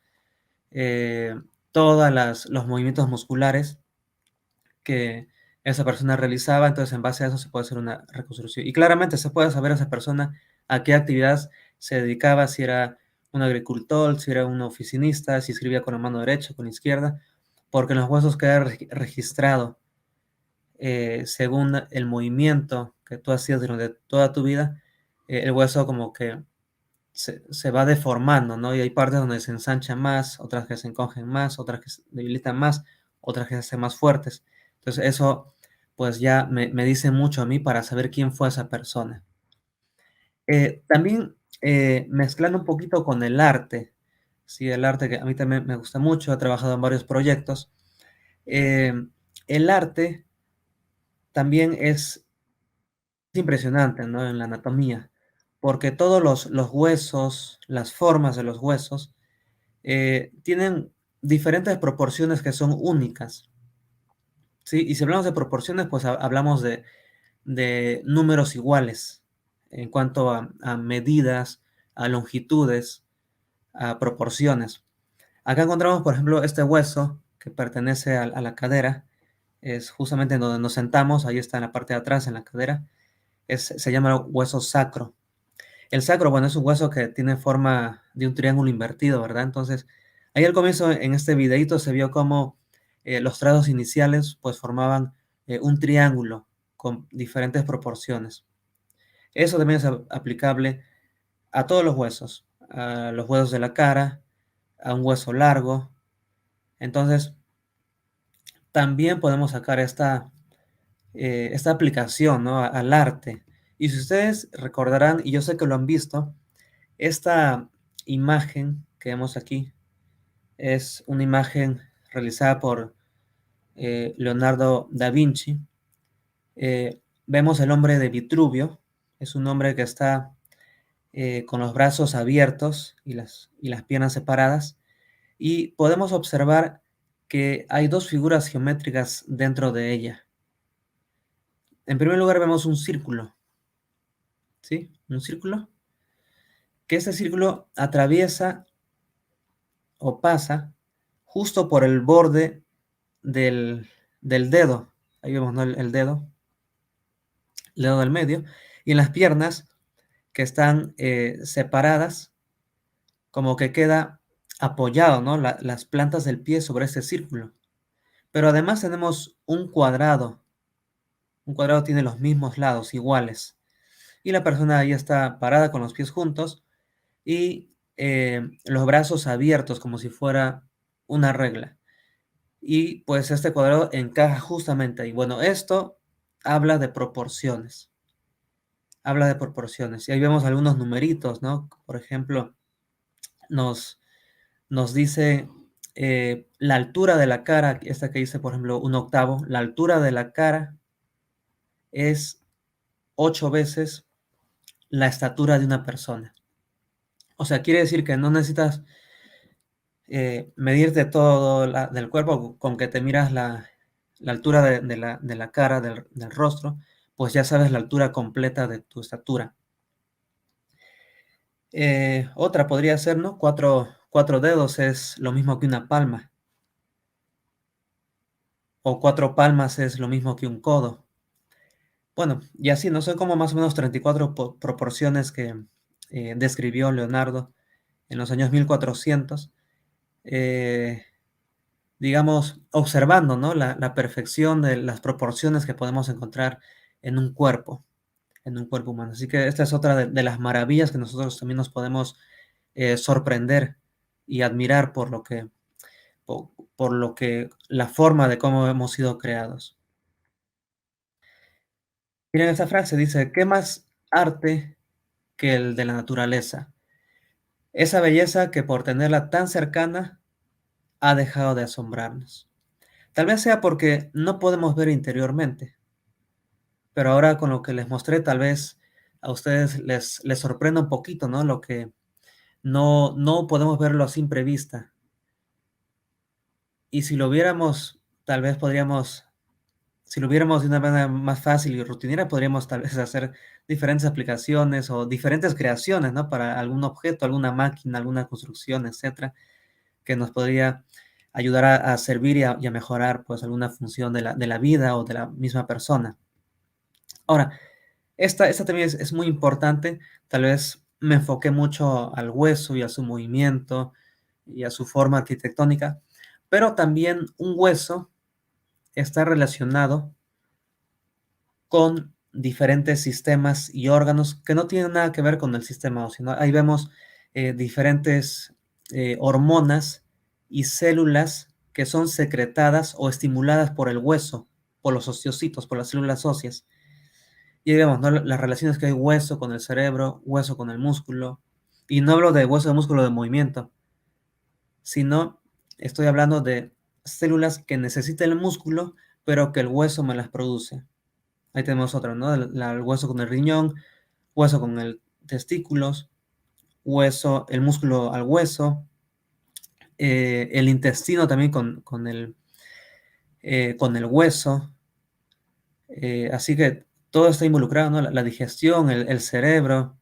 todos los movimientos musculares que esa persona realizaba, entonces en base a eso se puede hacer una reconstrucción. Y claramente se puede saber a esa persona a qué actividad se dedicaba, si era un agricultor, si era un oficinista, si escribía con la mano derecha, con la izquierda, porque en los huesos queda registrado según el movimiento que tú hacías durante toda tu vida, el hueso como que se va deformando, ¿no? Y hay partes donde se ensanchan más, otras que se encogen más, otras que se debilitan más, otras que se hacen más fuertes. Entonces eso pues ya me dice mucho a mí para saber quién fue esa persona. También mezclando un poquito con el arte, sí, el arte que a mí también me gusta mucho, he trabajado en varios proyectos. El arte también es impresionante, ¿no?, en la anatomía, porque todos los huesos, las formas de los huesos, tienen diferentes proporciones que son únicas, ¿sí? Y si hablamos de proporciones, pues hablamos de números iguales en cuanto a medidas, a longitudes, a proporciones. Acá encontramos, por ejemplo, este hueso que pertenece a la cadera, es justamente en donde nos sentamos, ahí está en la parte de atrás, en la cadera, se llama hueso sacro. El sacro, bueno, es un hueso que tiene forma de un triángulo invertido, ¿verdad? Entonces, ahí al comienzo en este videito se vio cómo los trazos iniciales pues formaban un triángulo con diferentes proporciones. Eso también es aplicable a todos los huesos, a los huesos de la cara, a un hueso largo. Entonces, también podemos sacar esta aplicación, ¿no? Al arte. Y si ustedes recordarán, y yo sé que lo han visto, esta imagen que vemos aquí es una imagen realizada por Leonardo da Vinci. Vemos el hombre de Vitruvio, es un hombre que está con los brazos abiertos y las piernas separadas, y podemos observar que hay dos figuras geométricas dentro de ella. En primer lugar vemos un círculo, ¿sí? Un círculo, que este círculo atraviesa o pasa justo por el borde del dedo. Ahí vemos, ¿no? el dedo del medio, y en las piernas que están separadas, como que queda apoyado, ¿no? Las plantas del pie sobre este círculo. Pero además tenemos un cuadrado. Un cuadrado tiene los mismos lados, iguales. Y la persona ahí está parada con los pies juntos y los brazos abiertos como si fuera una regla. Y pues este cuadrado encaja justamente ahí. Bueno, esto habla de proporciones. Habla de proporciones. Y ahí vemos algunos numeritos, ¿no? Por ejemplo, nos dice la altura de la cara, esta que dice, por ejemplo, 1/8, la altura de la cara es 8 veces la estatura de una persona. O sea, quiere decir que no necesitas medirte todo del cuerpo, con que te miras la altura de la cara, del rostro, pues ya sabes la altura completa de tu estatura. Otra podría ser, ¿no? 4 dedos es lo mismo que una palma. O 4 palmas es lo mismo que un codo. Bueno, y así, no sé, como más o menos 34 proporciones que describió Leonardo en los años 1400, digamos, observando, ¿no? la perfección de las proporciones que podemos encontrar en un cuerpo humano. Así que esta es otra de las maravillas que nosotros también nos podemos sorprender y admirar por lo que, la forma de cómo hemos sido creados. Miren esta frase, dice, ¿qué más arte que el de la naturaleza? Esa belleza que por tenerla tan cercana ha dejado de asombrarnos. Tal vez sea porque no podemos ver interiormente, pero ahora con lo que les mostré, tal vez a ustedes les sorprenda un poquito, ¿no? Lo que no podemos verlo a simple vista. Y si lo viéramos, tal vez podríamos, si lo viéramos de una manera más fácil y rutinera, podríamos tal vez hacer diferentes aplicaciones o diferentes creaciones, ¿no? Para algún objeto, alguna máquina, alguna construcción, etcétera, que nos podría ayudar a servir y a mejorar, pues, alguna función de la vida o de la misma persona. Ahora, esta también es muy importante. Tal vez me enfoqué mucho al hueso y a su movimiento y a su forma arquitectónica, pero también un hueso está relacionado con diferentes sistemas y órganos que no tienen nada que ver con el sistema óseo, ¿no? Ahí vemos diferentes hormonas y células que son secretadas o estimuladas por el hueso, por los osteocitos, por las células óseas. Y ahí vemos, ¿no? Las relaciones que hay hueso con el cerebro, hueso con el músculo. Y no hablo de hueso de músculo de movimiento, sino estoy hablando de células que necesita el músculo, pero que el hueso me las produce. Ahí tenemos otra, ¿no? El hueso con el riñón, hueso con el testículos, hueso, el músculo al hueso, el intestino también con el hueso. Así que todo está involucrado, ¿no? La digestión, el cerebro,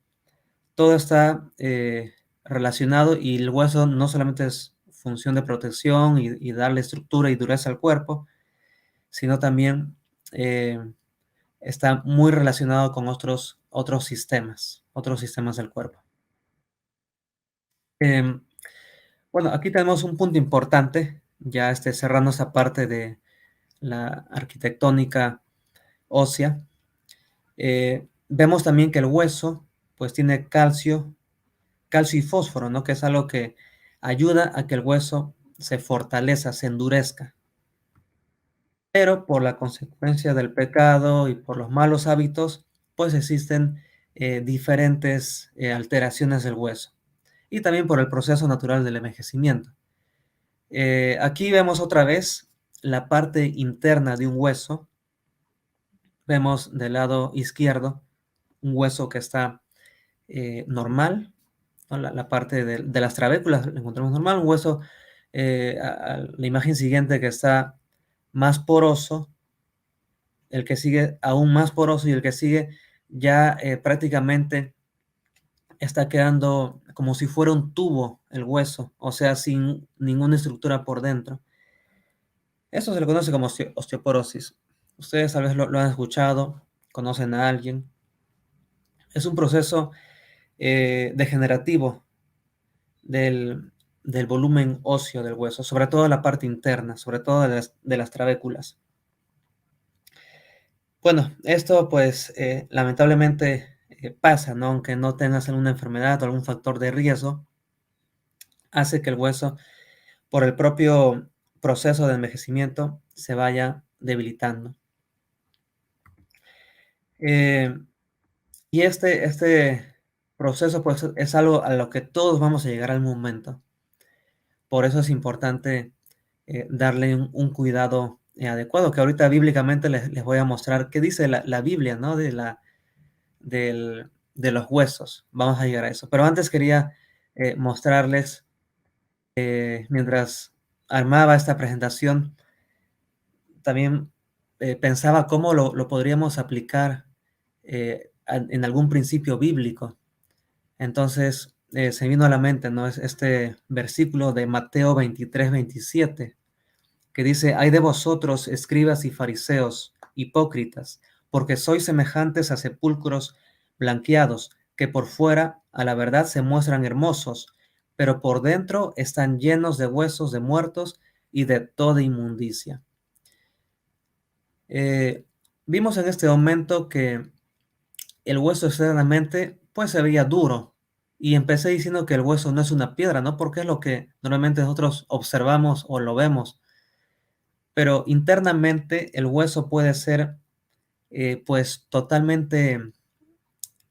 todo está relacionado, y el hueso no solamente es función de protección y darle estructura y dureza al cuerpo, sino también está muy relacionado con otros sistemas otros sistemas del cuerpo. Bueno, aquí tenemos un punto importante, ya cerrando esa parte de la arquitectónica ósea. Vemos también que el hueso pues tiene calcio y fósforo, ¿no? Que es algo que ayuda a que el hueso se fortalezca, se endurezca. Pero por la consecuencia del pecado y por los malos hábitos, pues existen diferentes alteraciones del hueso. Y también por el proceso natural del envejecimiento. Aquí vemos otra vez la parte interna de un hueso. Vemos del lado izquierdo un hueso que está normal, ¿no? La parte de las trabéculas la encontramos normal, un hueso, la imagen siguiente que está más poroso, el que sigue aún más poroso y el que sigue ya prácticamente está quedando como si fuera un tubo el hueso, o sea, sin ninguna estructura por dentro. Eso se le conoce como osteoporosis. Ustedes tal vez lo han escuchado, conocen a alguien. Es un proceso degenerativo del volumen óseo del hueso, sobre todo la parte interna, sobre todo de las trabéculas. Bueno, esto pues lamentablemente pasa, ¿no? Aunque no tengas alguna enfermedad o algún factor de riesgo, hace que el hueso, por el propio proceso de envejecimiento, se vaya debilitando. Y este proceso pues es algo a lo que todos vamos a llegar al momento. Por eso es importante darle un cuidado adecuado, que ahorita bíblicamente les voy a mostrar qué dice la Biblia, ¿no? De los huesos. Vamos a llegar a eso. Pero antes quería mostrarles, mientras armaba esta presentación, también pensaba cómo lo podríamos aplicar en algún principio bíblico. Entonces se vino a la mente, ¿no? Es este versículo de Mateo 23, 27, que dice: «Ay de vosotros, escribas y fariseos, hipócritas, porque sois semejantes a sepulcros blanqueados, que por fuera a la verdad se muestran hermosos, pero por dentro están llenos de huesos de muertos y de toda inmundicia». Vimos en este momento que el hueso externamente pues se veía duro, y empecé diciendo que el hueso no es una piedra, ¿no? Porque es lo que normalmente nosotros observamos o lo vemos. Pero internamente el hueso puede ser pues totalmente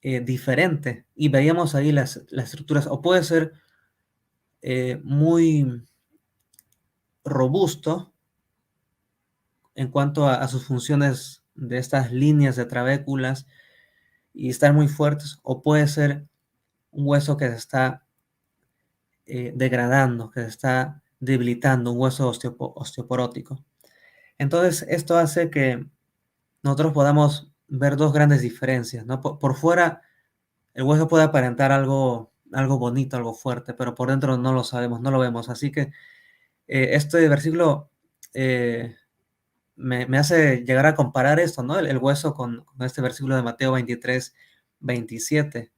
diferente, y veíamos ahí las estructuras, o puede ser muy robusto en cuanto a sus funciones de estas líneas de trabéculas y estar muy fuertes, o puede ser un hueso que se está degradando, que se está debilitando, un hueso osteoporótico. Entonces esto hace que nosotros podamos ver dos grandes diferencias, ¿no? Por fuera el hueso puede aparentar algo bonito, algo fuerte, pero por dentro no lo sabemos, no lo vemos. Así que este versículo me hace llegar a comparar esto, ¿no? El hueso con este versículo de Mateo 23, 27.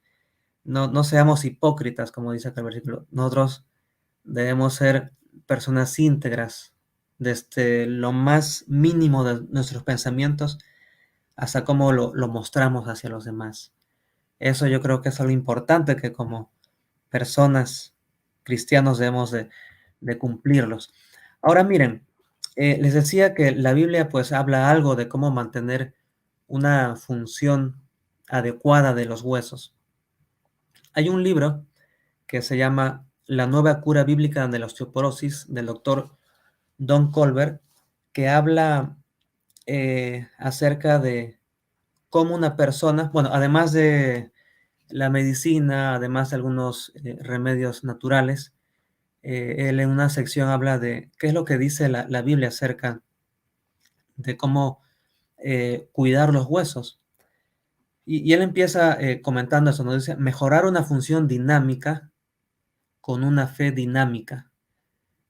No seamos hipócritas, como dice acá el versículo. Nosotros debemos ser personas íntegras, desde lo más mínimo de nuestros pensamientos hasta cómo lo mostramos hacia los demás. Eso yo creo que es algo importante que como personas cristianos debemos de cumplirlos. Ahora miren, les decía que la Biblia pues habla algo de cómo mantener una función adecuada de los huesos. Hay un libro que se llama La nueva cura bíblica de la osteoporosis, del doctor Don Colbert, que habla acerca de cómo una persona, bueno, además de la medicina, además de algunos remedios naturales, él en una sección habla de qué es lo que dice la Biblia acerca de cómo cuidar los huesos. Y él empieza comentando eso, nos dice: mejorar una función dinámica con una fe dinámica.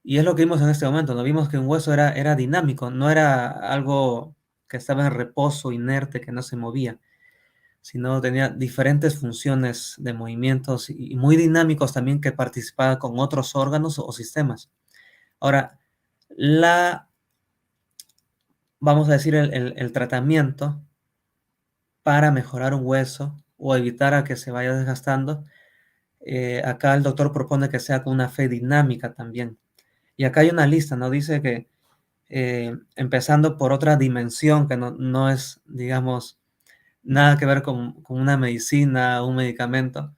Y es lo que vimos en este momento, ¿no? Vimos que un hueso era dinámico, no era algo que estaba en reposo, inerte, que no se movía. sino tenía diferentes funciones de movimientos y muy dinámicos también, que participaban con otros órganos o sistemas. Ahora, vamos a decir, el tratamiento para mejorar un hueso o evitar a que se vaya desgastando, acá el doctor propone que sea con una fe dinámica también. Y acá hay una lista, ¿no? Dice que empezando por otra dimensión que no es, digamos, nada que ver con una medicina o un medicamento,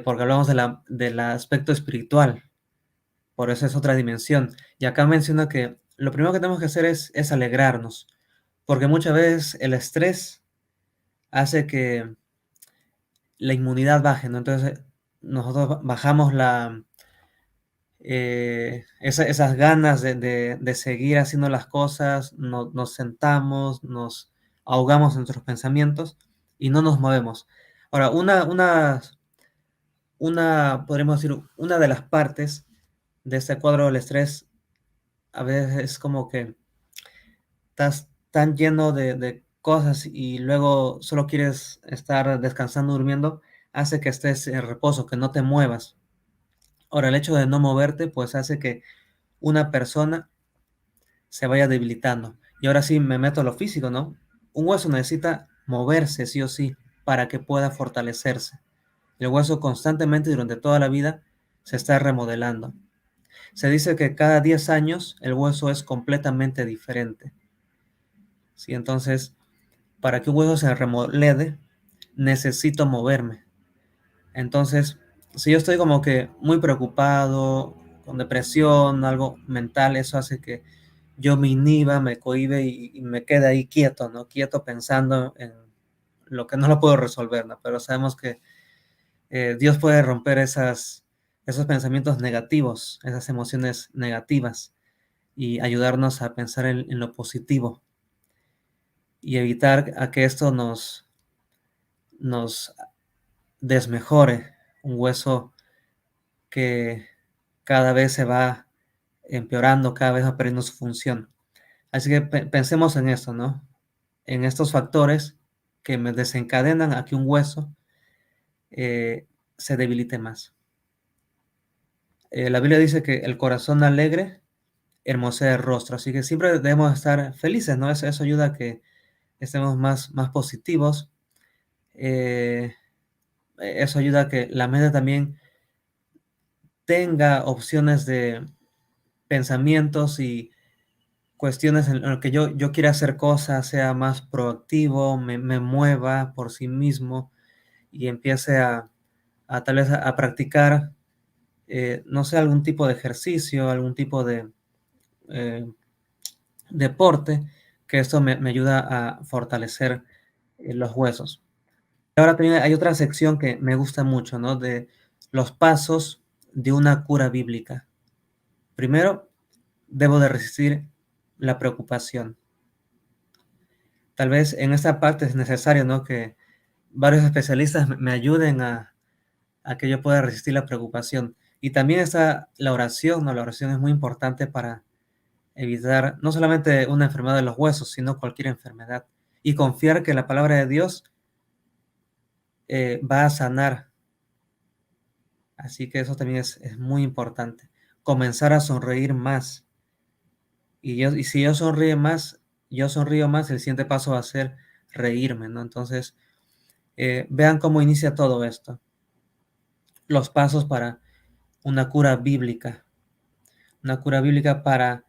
porque hablamos del aspecto espiritual, por eso es otra dimensión. Y acá menciona que lo primero que tenemos que hacer es alegrarnos, porque muchas veces el estrés hace que la inmunidad baje, ¿no? Entonces nosotros bajamos esas ganas de seguir haciendo las cosas, nos sentamos, nos ahogamos en nuestros pensamientos y no nos movemos. Ahora, podríamos decir, una de las partes de este cuadro del estrés, a veces es como que estás tan lleno de cosas y luego solo quieres estar descansando, durmiendo, hace que estés en reposo, que no te muevas. Ahora, el hecho de no moverte, pues hace que una persona se vaya debilitando. Y ahora sí me meto a lo físico, ¿no? Un hueso necesita moverse sí o sí para que pueda fortalecerse. El hueso constantemente durante toda la vida se está remodelando. Se dice que cada 10 años el hueso es completamente diferente. ¿Sí? Entonces, para que un hueso se remodele, necesito moverme. Entonces, si yo estoy como que muy preocupado, con depresión, algo mental, eso hace que yo me inhiba, me cohíbe y me quede ahí quieto, ¿no? Quieto pensando en lo que no lo puedo resolver, ¿no? Pero sabemos que Dios puede romper esos pensamientos negativos, esas emociones negativas, y ayudarnos a pensar en lo positivo y evitar a que esto nos desmejore, un hueso que cada vez se va empeorando, cada vez va perdiendo su función. Así que pensemos en esto, ¿no? En estos factores que me desencadenan a que un hueso se debilite más. La Biblia dice que el corazón alegre hermosea el rostro, así que siempre debemos estar felices, ¿no? Eso ayuda a que estemos más positivos. Eso ayuda a que la mente también tenga opciones de pensamientos y cuestiones en las que yo quiera hacer cosas, sea más proactivo, me mueva por sí mismo y empiece a tal vez a practicar, no sé, algún tipo de ejercicio, algún tipo de deporte, que esto me ayuda a fortalecer los huesos. Ahora también hay otra sección que me gusta mucho, ¿no? De los pasos de una cura bíblica. Primero, debo de resistir la preocupación. Tal vez en esta parte es necesario, ¿no? Que varios especialistas me ayuden a que yo pueda resistir la preocupación. Y también está la oración, ¿no? La oración es muy importante para evitar no solamente una enfermedad de los huesos, sino cualquier enfermedad. Y confiar que la palabra de Dios va a sanar. Así que eso también es muy importante. Comenzar a sonreír más. Y si yo sonrío más, el siguiente paso va a ser reírme, ¿no? Entonces, vean cómo inicia todo esto. Los pasos para una cura bíblica. Una cura bíblica para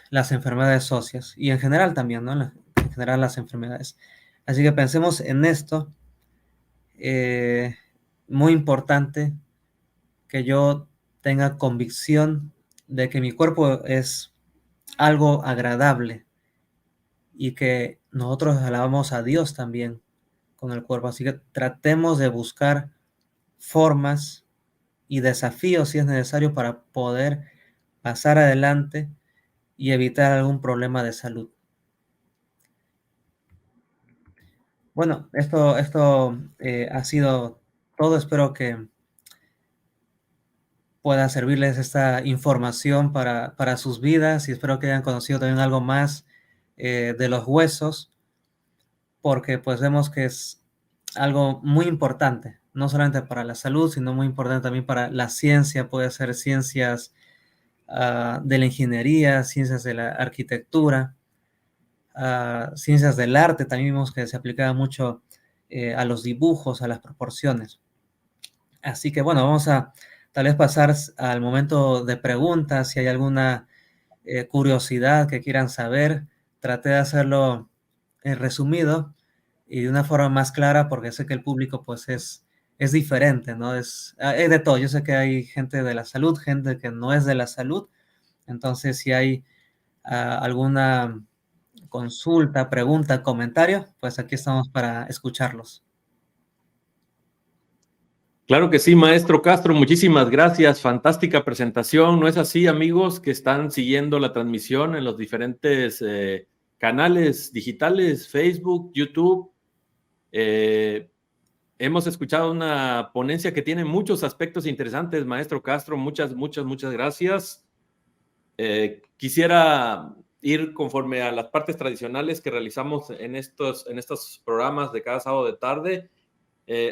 las enfermedades óseas. Y en general también, ¿no? En general las enfermedades. Así que pensemos en esto. Muy importante que yo tenga convicción de que mi cuerpo es algo agradable y que nosotros alabamos a Dios también con el cuerpo. Así que tratemos de buscar formas y desafíos si es necesario para poder pasar adelante y evitar algún problema de salud. Bueno, esto ha sido todo. Espero que pueda servirles esta información para sus vidas y espero que hayan conocido también algo más de los huesos. porque pues vemos que es algo muy importante, no solamente para la salud, sino muy importante también para la ciencia. Puede ser ciencias de la ingeniería, ciencias de la arquitectura, ciencias del arte. También vimos que se aplicaba mucho a los dibujos, a las proporciones. Así que bueno, vamos a tal vez pasar al momento de preguntas. Si hay alguna curiosidad que quieran saber, traté de hacerlo resumido y de una forma más clara, porque sé que el público pues es diferente, ¿no? Es de todo. Yo sé que hay gente de la salud, gente que no es de la salud. Entonces, si hay alguna consulta, pregunta, comentario, pues aquí estamos para escucharlos. Claro que sí, maestro Castro, muchísimas gracias. Fantástica presentación. ¿No es así, amigos que están siguiendo la transmisión en los diferentes canales digitales, Facebook, YouTube? Hemos escuchado una ponencia que tiene muchos aspectos interesantes, maestro Castro. Muchas gracias. Quisiera ir conforme a las partes tradicionales que realizamos en estos programas de cada sábado de tarde.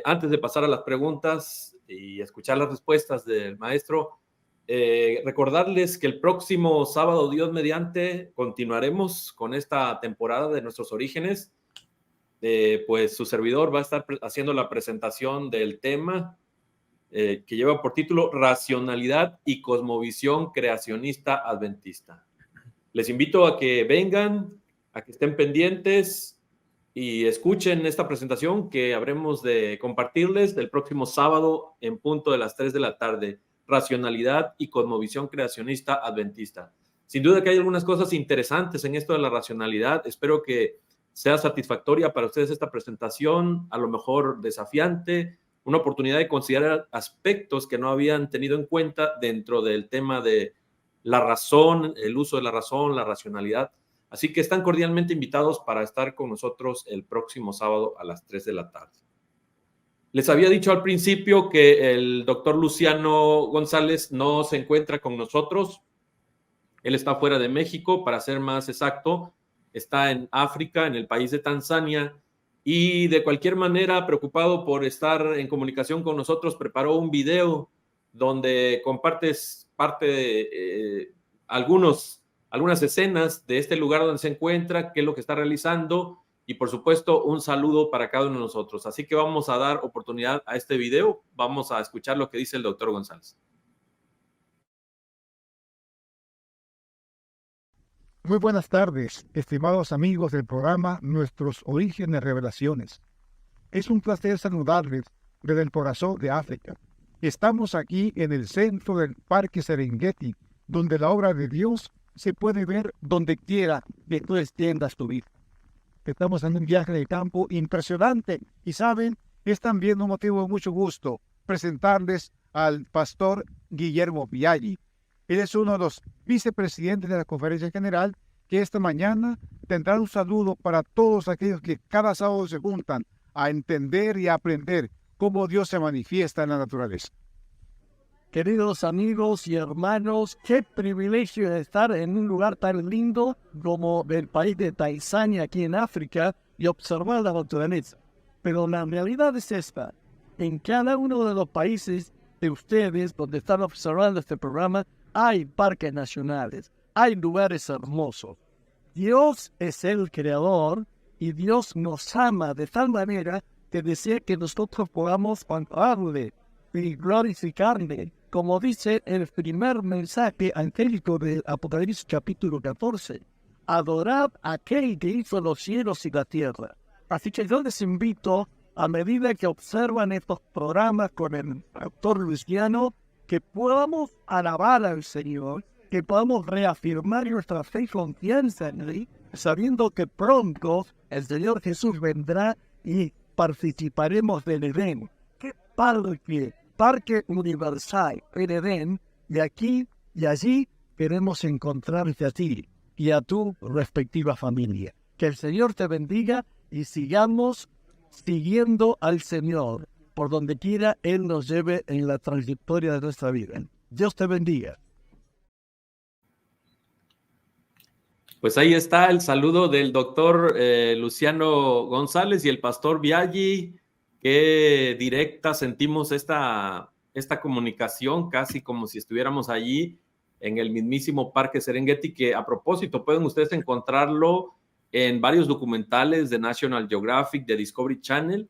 Antes de pasar a las preguntas y escuchar las respuestas del maestro, recordarles que el próximo sábado, Dios mediante, continuaremos con esta temporada de nuestros orígenes. Pues su servidor va a estar haciendo la presentación del tema que lleva por título Racionalidad y Cosmovisión Creacionista Adventista. Les invito a que vengan, a que estén pendientes y escuchen esta presentación que habremos de compartirles el próximo sábado en punto de las 3 de la tarde. Racionalidad y Cosmovisión Creacionista Adventista. Sin duda que hay algunas cosas interesantes en esto de la racionalidad. Espero que sea satisfactoria para ustedes esta presentación, a lo mejor desafiante, una oportunidad de considerar aspectos que no habían tenido en cuenta dentro del tema de la razón, el uso de la razón, la racionalidad. Así que están cordialmente invitados para estar con nosotros el próximo sábado a las 3 de la tarde. Les había dicho al principio que el doctor Luciano González no se encuentra con nosotros. Él está fuera de México, para ser más exacto. Está en África, en el país de Tanzania. Y de cualquier manera, preocupado por estar en comunicación con nosotros, preparó un video donde compartes parte de algunas escenas de este lugar donde se encuentra, qué es lo que está realizando y, por supuesto, un saludo para cada uno de nosotros. Así que vamos a dar oportunidad a este video. Vamos a escuchar lo que dice el doctor González. Muy buenas tardes, estimados amigos del programa Nuestros Orígenes Revelaciones. Es un placer saludarles desde el corazón de África. Estamos aquí en el centro del Parque Serengeti, donde la obra de Dios se puede ver donde quiera que tú extiendas tu vida. Estamos en un viaje de campo impresionante y saben, es también un motivo de mucho gusto presentarles al pastor Guillermo Biaggi. Él es uno de los vicepresidentes de la Conferencia General, que esta mañana tendrá un saludo para todos aquellos que cada sábado se juntan a entender y a aprender cómo Dios se manifiesta en la naturaleza. Queridos amigos y hermanos, qué privilegio estar en un lugar tan lindo como el país de Tanzania, aquí en África, y observar la naturaleza. Pero la realidad es esta: en cada uno de los países de ustedes donde están observando este programa, hay parques nacionales, hay lugares hermosos. Dios es el creador y Dios nos ama de tal manera que desea que nosotros podamos honrarle y glorificarle, como dice el primer mensaje angélico de Apocalipsis capítulo 14. Adorad a aquel que hizo los cielos y la tierra. Así que yo les invito, a medida que observan estos programas con el doctor Luciano, que podamos alabar al Señor, que podamos reafirmar nuestra fe y confianza en Él, sabiendo que pronto el Señor Jesús vendrá y participaremos del Edén. ¡Qué parque universal en Edén! Y aquí y allí queremos encontrarte a ti y a tu respectiva familia. Que el Señor te bendiga y sigamos siguiendo al Señor por donde quiera Él nos lleve en la trayectoria de nuestra vida. Dios te bendiga. Pues ahí está el saludo del doctor Luciano González y el pastor Biaggi. Qué directa sentimos esta comunicación, casi como si estuviéramos allí en el mismísimo Parque Serengeti, que a propósito pueden ustedes encontrarlo en varios documentales de National Geographic, de Discovery Channel,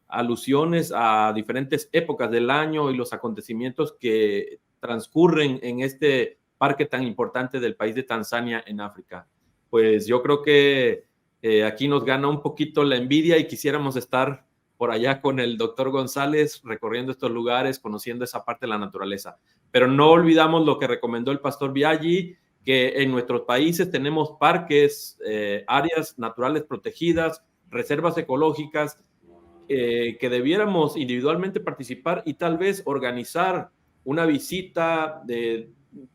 alusiones a diferentes épocas del año y los acontecimientos que transcurren en este parque tan importante del país de Tanzania en África. Pues yo creo que aquí nos gana un poquito la envidia y quisiéramos estar por allá con el doctor González recorriendo estos lugares, conociendo esa parte de la naturaleza. Pero no olvidamos lo que recomendó el pastor Biaggi, que en nuestros países tenemos parques, áreas naturales protegidas, reservas ecológicas, que debiéramos individualmente participar y tal vez organizar una visita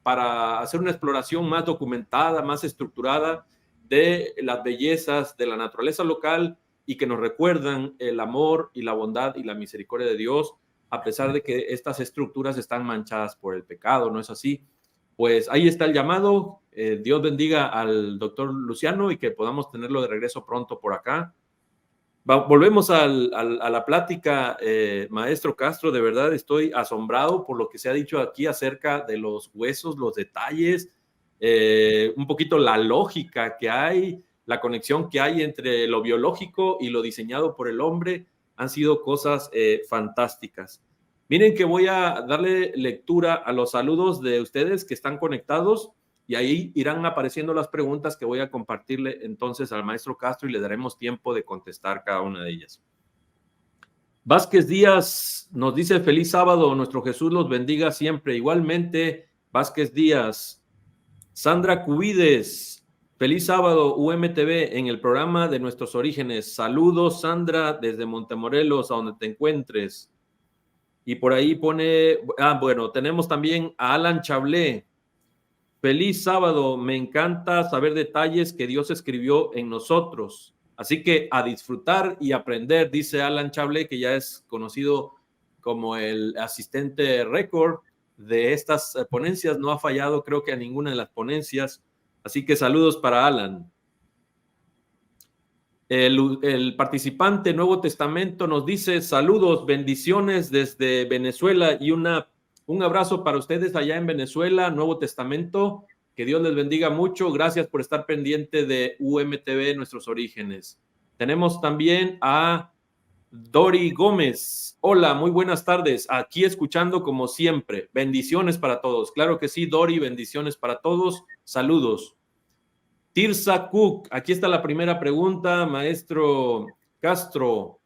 para hacer una exploración más documentada, más estructurada de las bellezas de la naturaleza local y que nos recuerdan el amor y la bondad y la misericordia de Dios, a pesar de que estas estructuras están manchadas por el pecado, ¿no es así? Pues ahí está el llamado. Dios bendiga al doctor Luciano y que podamos tenerlo de regreso pronto por acá. Volvemos a la plática, maestro Castro. De verdad estoy asombrado por lo que se ha dicho aquí acerca de los huesos, los detalles, un poquito la lógica que hay, la conexión que hay entre lo biológico y lo diseñado por el hombre. Han sido cosas fantásticas. Miren que voy a darle lectura a los saludos de ustedes que están conectados y ahí irán apareciendo las preguntas que voy a compartirle entonces al maestro Castro y le daremos tiempo de contestar cada una de ellas. Vázquez Díaz nos dice: feliz sábado, nuestro Jesús los bendiga siempre. Igualmente, Vázquez Díaz. Sandra Cubides: feliz sábado, UMTV, en el programa de nuestros orígenes. Saludos, Sandra, desde Montemorelos, a donde te encuentres. Y por ahí pone, bueno, tenemos también a Alan Chablé. Feliz sábado, me encanta saber detalles que Dios escribió en nosotros. Así que a disfrutar y aprender, dice Alan Chablé, que ya es conocido como el asistente récord de estas ponencias. No ha fallado, creo que a ninguna de las ponencias. Así que saludos para Alan. El participante Nuevo Testamento nos dice: saludos, bendiciones desde Venezuela y un abrazo para ustedes allá en Venezuela, Nuevo Testamento. Que Dios les bendiga mucho. Gracias por estar pendiente de UMTV, nuestros orígenes. Tenemos también a Dori Gómez. Hola, muy buenas tardes. Aquí escuchando como siempre. Bendiciones para todos. Claro que sí, Dori, bendiciones para todos. Saludos. Tirsa Cook, aquí está la primera pregunta, maestro Castro.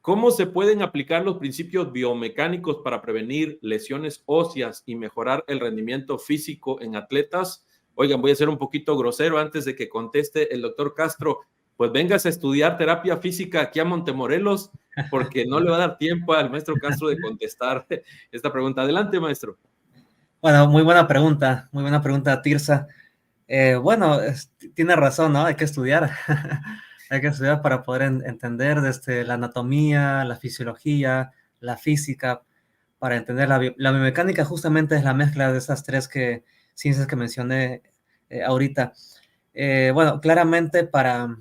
¿Cómo se pueden aplicar los principios biomecánicos para prevenir lesiones óseas y mejorar el rendimiento físico en atletas? Oigan, voy a ser un poquito grosero antes de que conteste el doctor Castro. Pues vengas a estudiar terapia física aquí a Montemorelos, porque no le va a dar tiempo al maestro Castro de contestar esta pregunta. Adelante, maestro. Bueno, muy buena pregunta, Tirsa. Bueno, tiene razón, ¿no? Hay que estudiar. Hay que estudiar para poder entender desde la anatomía, la fisiología, la física, para entender la biomecánica. Justamente es la mezcla de esas tres ciencias que mencioné ahorita. Bueno, claramente para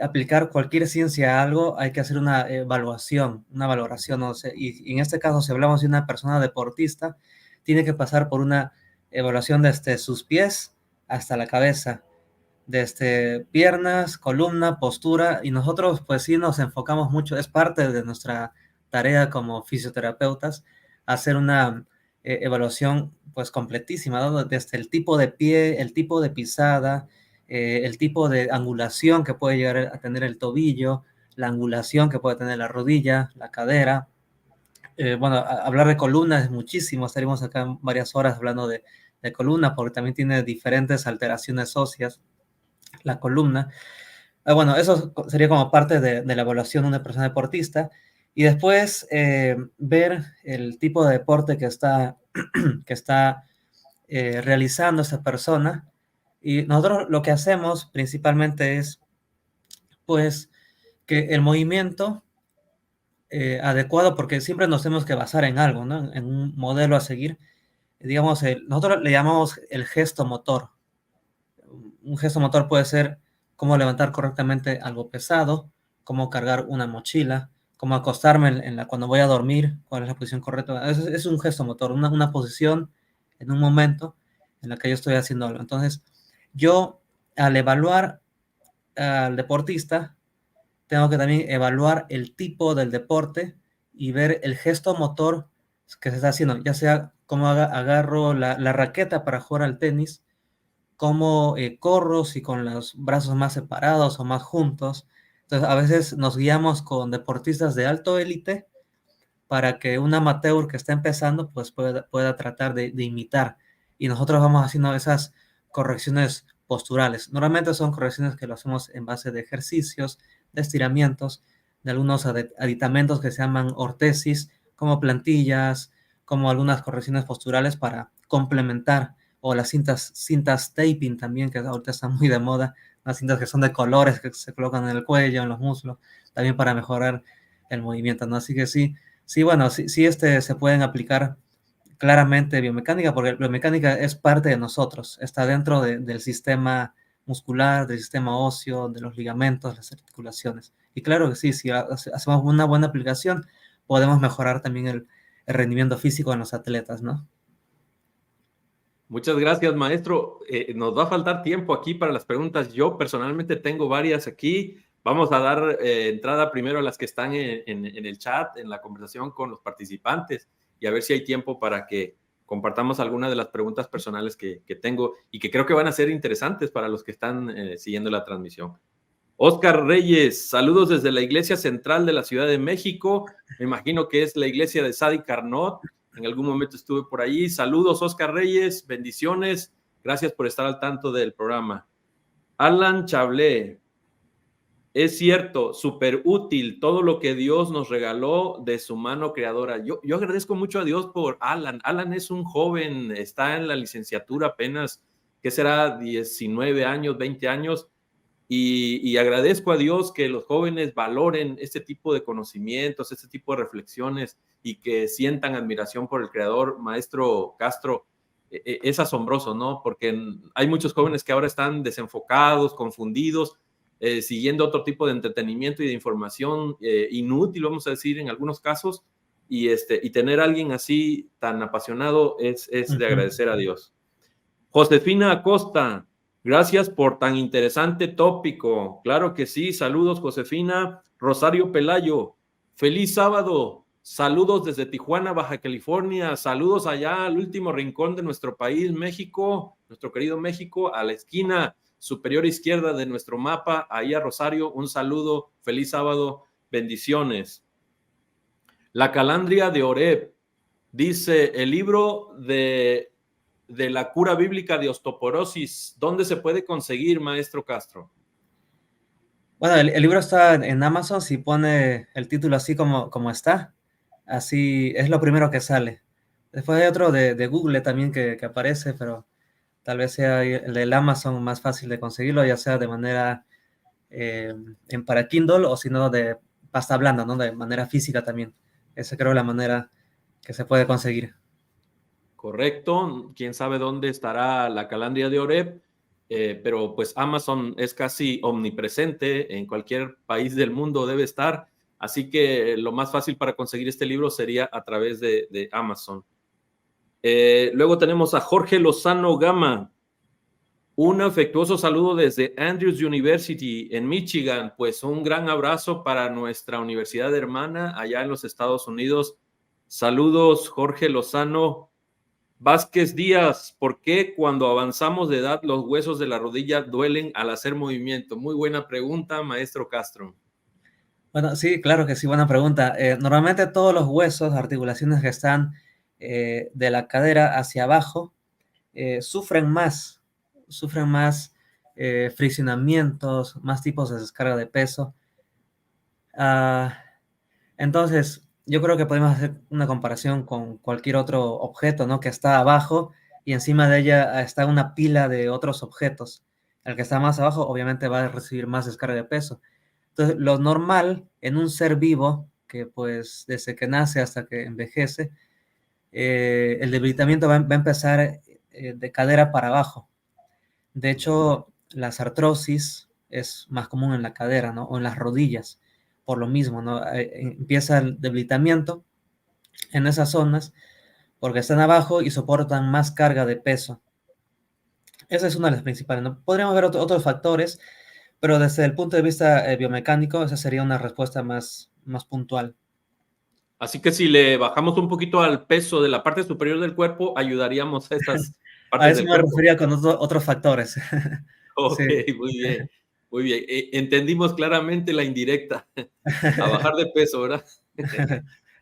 aplicar cualquier ciencia a algo hay que hacer una valoración, ¿no? Y en este caso, si hablamos de una persona deportista, tiene que pasar por una evaluación desde sus pies hasta la cabeza, desde piernas, columna, postura, y nosotros pues sí nos enfocamos mucho, es parte de nuestra tarea como fisioterapeutas, hacer una evaluación pues completísima, ¿no? Desde el tipo de pie, el tipo de pisada, el tipo de angulación que puede llegar a tener el tobillo, la angulación que puede tener la rodilla, la cadera. Bueno, hablar de columna es muchísimo, estaríamos acá varias horas hablando de columna, porque también tiene diferentes alteraciones óseas, la columna. Bueno, eso sería como parte de la evaluación de una persona deportista. Y después ver el tipo de deporte que está realizando esa persona. Y nosotros lo que hacemos principalmente es, pues, que el movimiento adecuado, porque siempre nos tenemos que basar en algo, ¿no? En un modelo a seguir. Digamos, nosotros le llamamos el gesto motor. un gesto motor puede ser cómo levantar correctamente algo pesado, cómo cargar una mochila, cómo acostarme cuando voy a dormir, cuál es la posición correcta. Es un gesto motor, una posición en un momento en la que yo estoy haciendo algo. Entonces, yo al evaluar al deportista, tengo que también evaluar el tipo del deporte y ver el gesto motor que se está haciendo, ya sea cómo agarro la raqueta para jugar al tenis, cómo corro, si con los brazos más separados o más juntos. Entonces, a veces nos guiamos con deportistas de alto élite para que un amateur que está empezando pues pueda tratar de imitar. Y nosotros vamos haciendo esas correcciones posturales. Normalmente son correcciones que lo hacemos en base de ejercicios, de estiramientos, de algunos aditamentos que se llaman ortesis, como plantillas, como algunas correcciones posturales para complementar, o las cintas taping también, que ahorita están muy de moda, las cintas que son de colores que se colocan en el cuello, en los muslos, también para mejorar el movimiento, ¿no? Así que sí, bueno, sí se pueden aplicar claramente biomecánica, porque la biomecánica es parte de nosotros, está dentro del sistema muscular, del sistema óseo, de los ligamentos, las articulaciones. Y claro que sí, si hacemos una buena aplicación, podemos mejorar también el rendimiento físico en los atletas, ¿no? Muchas gracias, maestro. Nos va a faltar tiempo aquí para las preguntas. Yo personalmente tengo varias aquí. Vamos a dar entrada primero a las que están en el chat, en la conversación con los participantes, y a ver si hay tiempo para que compartamos algunas de las preguntas personales que tengo y que creo que van a ser interesantes para los que están siguiendo la transmisión. Oscar Reyes, saludos desde la Iglesia Central de la Ciudad de México. Me imagino que es la iglesia de Sadi Carnot. En algún momento estuve por ahí. Saludos, Oscar Reyes, bendiciones. Gracias por estar al tanto del programa. Alan Chablé, es cierto, súper útil todo lo que Dios nos regaló de su mano creadora. Yo agradezco mucho a Dios por Alan. Alan es un joven, está en la licenciatura apenas, ¿qué será? 19 años, 20 años. Y agradezco a Dios que los jóvenes valoren este tipo de conocimientos, este tipo de reflexiones y que sientan admiración por el creador. Maestro Castro, es asombroso, ¿no? Porque hay muchos jóvenes que ahora están desenfocados, confundidos, siguiendo otro tipo de entretenimiento y de información inútil, vamos a decir, en algunos casos, y tener a alguien así tan apasionado es de agradecer a Dios. Josefina Acosta, gracias por tan interesante tópico. Claro que sí, saludos Josefina. Rosario Pelayo, feliz sábado. Saludos desde Tijuana, Baja California. Saludos allá al último rincón de nuestro país, México, nuestro querido México, a la esquina superior izquierda de nuestro mapa, ahí a Rosario. Un saludo, feliz sábado, bendiciones. La Calandria de Oreb dice, el libro de la cura bíblica de osteoporosis, ¿dónde se puede conseguir, maestro Castro? Bueno, el libro está en Amazon, si pone el título así como está, así es lo primero que sale. Después hay otro de Google también que aparece, pero tal vez sea el del Amazon más fácil de conseguirlo, ya sea de manera para Kindle o si no de pasta blanda, ¿no? De manera física también. Esa creo es la manera que se puede conseguir. Correcto. Quién sabe dónde estará la Calandria de Oreb, pero pues Amazon es casi omnipresente, en cualquier país del mundo debe estar, así que lo más fácil para conseguir este libro sería a través de Amazon. Luego tenemos a Jorge Lozano Gama. Un afectuoso saludo desde Andrews University en Michigan. Pues un gran abrazo para nuestra universidad hermana allá en los Estados Unidos. Saludos, Jorge Lozano. Vázquez Díaz, ¿por qué cuando avanzamos de edad los huesos de la rodilla duelen al hacer movimiento? Muy buena pregunta, maestro Castro. Bueno, sí, claro que sí, buena pregunta. Normalmente todos los huesos, articulaciones que están de la cadera hacia abajo, sufren más friccionamientos, más tipos de descarga de peso. Entonces, yo creo que podemos hacer una comparación con cualquier otro objeto, ¿no? Que está abajo y encima de ella está una pila de otros objetos. El que está más abajo obviamente va a recibir más descarga de peso. Entonces, lo normal en un ser vivo, que pues desde que nace hasta que envejece, el debilitamiento va a empezar de cadera para abajo. De hecho, las artrosis es más común en la cadera, ¿no? O en las rodillas, por lo mismo, ¿no? Empieza el debilitamiento en esas zonas porque están abajo y soportan más carga de peso. Esa es una de las principales, ¿no? Podríamos ver otros factores, pero desde el punto de vista biomecánico, esa sería una respuesta más puntual. Así que si le bajamos un poquito al peso de la parte superior del cuerpo, ayudaríamos a esas A partes eso del me cuerpo. refería con otros factores. Ok, Sí. muy bien, muy bien. Entendimos claramente la indirecta. A bajar de peso, ¿verdad?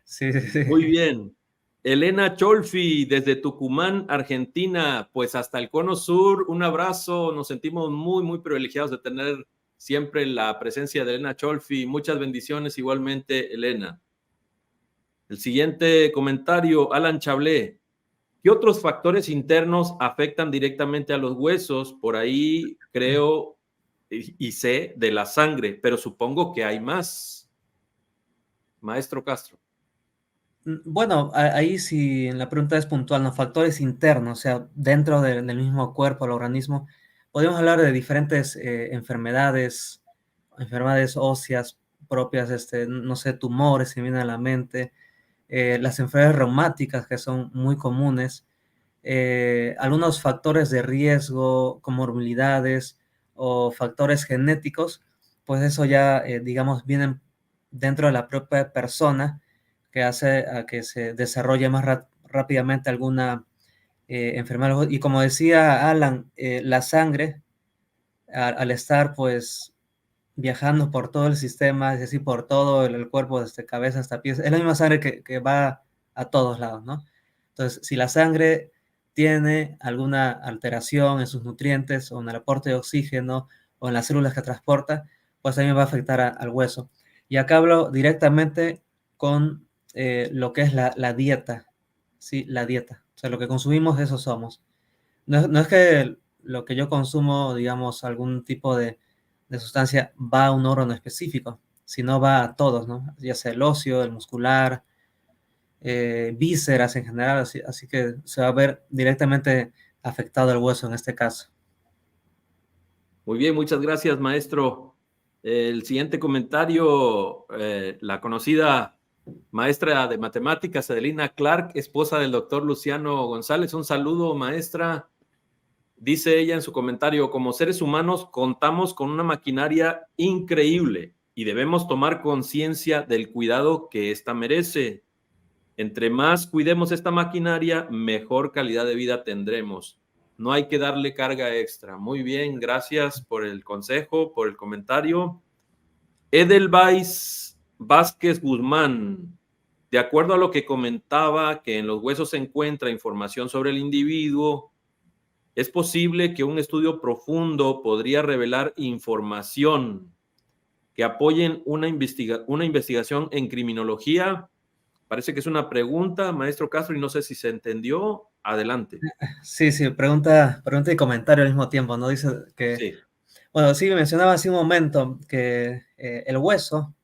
Sí, sí, sí. Muy bien. Elena Cholfi, desde Tucumán, Argentina, pues hasta el Cono Sur, un abrazo. Nos sentimos muy, muy privilegiados de tener siempre la presencia de Elena Cholfi. Muchas bendiciones igualmente, Elena. El siguiente comentario, Alan Chablé. ¿Qué otros factores internos afectan directamente a los huesos? Por ahí creo y sé de la sangre, pero supongo que hay más. Maestro Castro. Bueno, ahí sí la pregunta es puntual, ¿no? Factores internos, o sea, dentro del mismo cuerpo, el organismo, podemos hablar de diferentes enfermedades óseas propias, no sé, tumores, si me viene a la mente, las enfermedades reumáticas que son muy comunes, algunos factores de riesgo, comorbilidades o factores genéticos, pues eso ya, digamos, vienen dentro de la propia persona que hace a que se desarrolle más rápidamente alguna enfermedad. Y como decía Alan, la sangre, al estar pues viajando por todo el sistema, es decir, por todo el cuerpo, desde cabeza hasta pies, es la misma sangre que va a todos lados, ¿no? Entonces, si la sangre tiene alguna alteración en sus nutrientes o en el aporte de oxígeno o en las células que transporta, pues también va a afectar al hueso. Y acá hablo directamente con lo que es la dieta, ¿sí? La dieta. O sea, lo que consumimos, eso somos. No es que lo que yo consumo, digamos, algún tipo de sustancia va a un órgano específico, sino va a todos, ¿no? Ya sea el óseo, el muscular, vísceras en general, así que se va a ver directamente afectado el hueso en este caso. Muy bien, muchas gracias, maestro. El siguiente comentario, la conocida maestra de matemáticas, Adelina Clark, esposa del doctor Luciano González. Un saludo, maestra. Dice ella en su comentario, como seres humanos contamos con una maquinaria increíble y debemos tomar conciencia del cuidado que ésta merece. Entre más cuidemos esta maquinaria, mejor calidad de vida tendremos. No hay que darle carga extra. Muy bien, gracias por el consejo, por el comentario. Edelweiss Vázquez Guzmán, de acuerdo a lo que comentaba, que en los huesos se encuentra información sobre el individuo, es posible que un estudio profundo podría revelar información que apoyen una investigación en criminología. Parece que es una pregunta, maestro Castro, y no sé si se entendió. Adelante. Sí, pregunta y comentario al mismo tiempo, ¿no? Dice que, Sí. bueno, sí, mencionaba hace un momento que el hueso,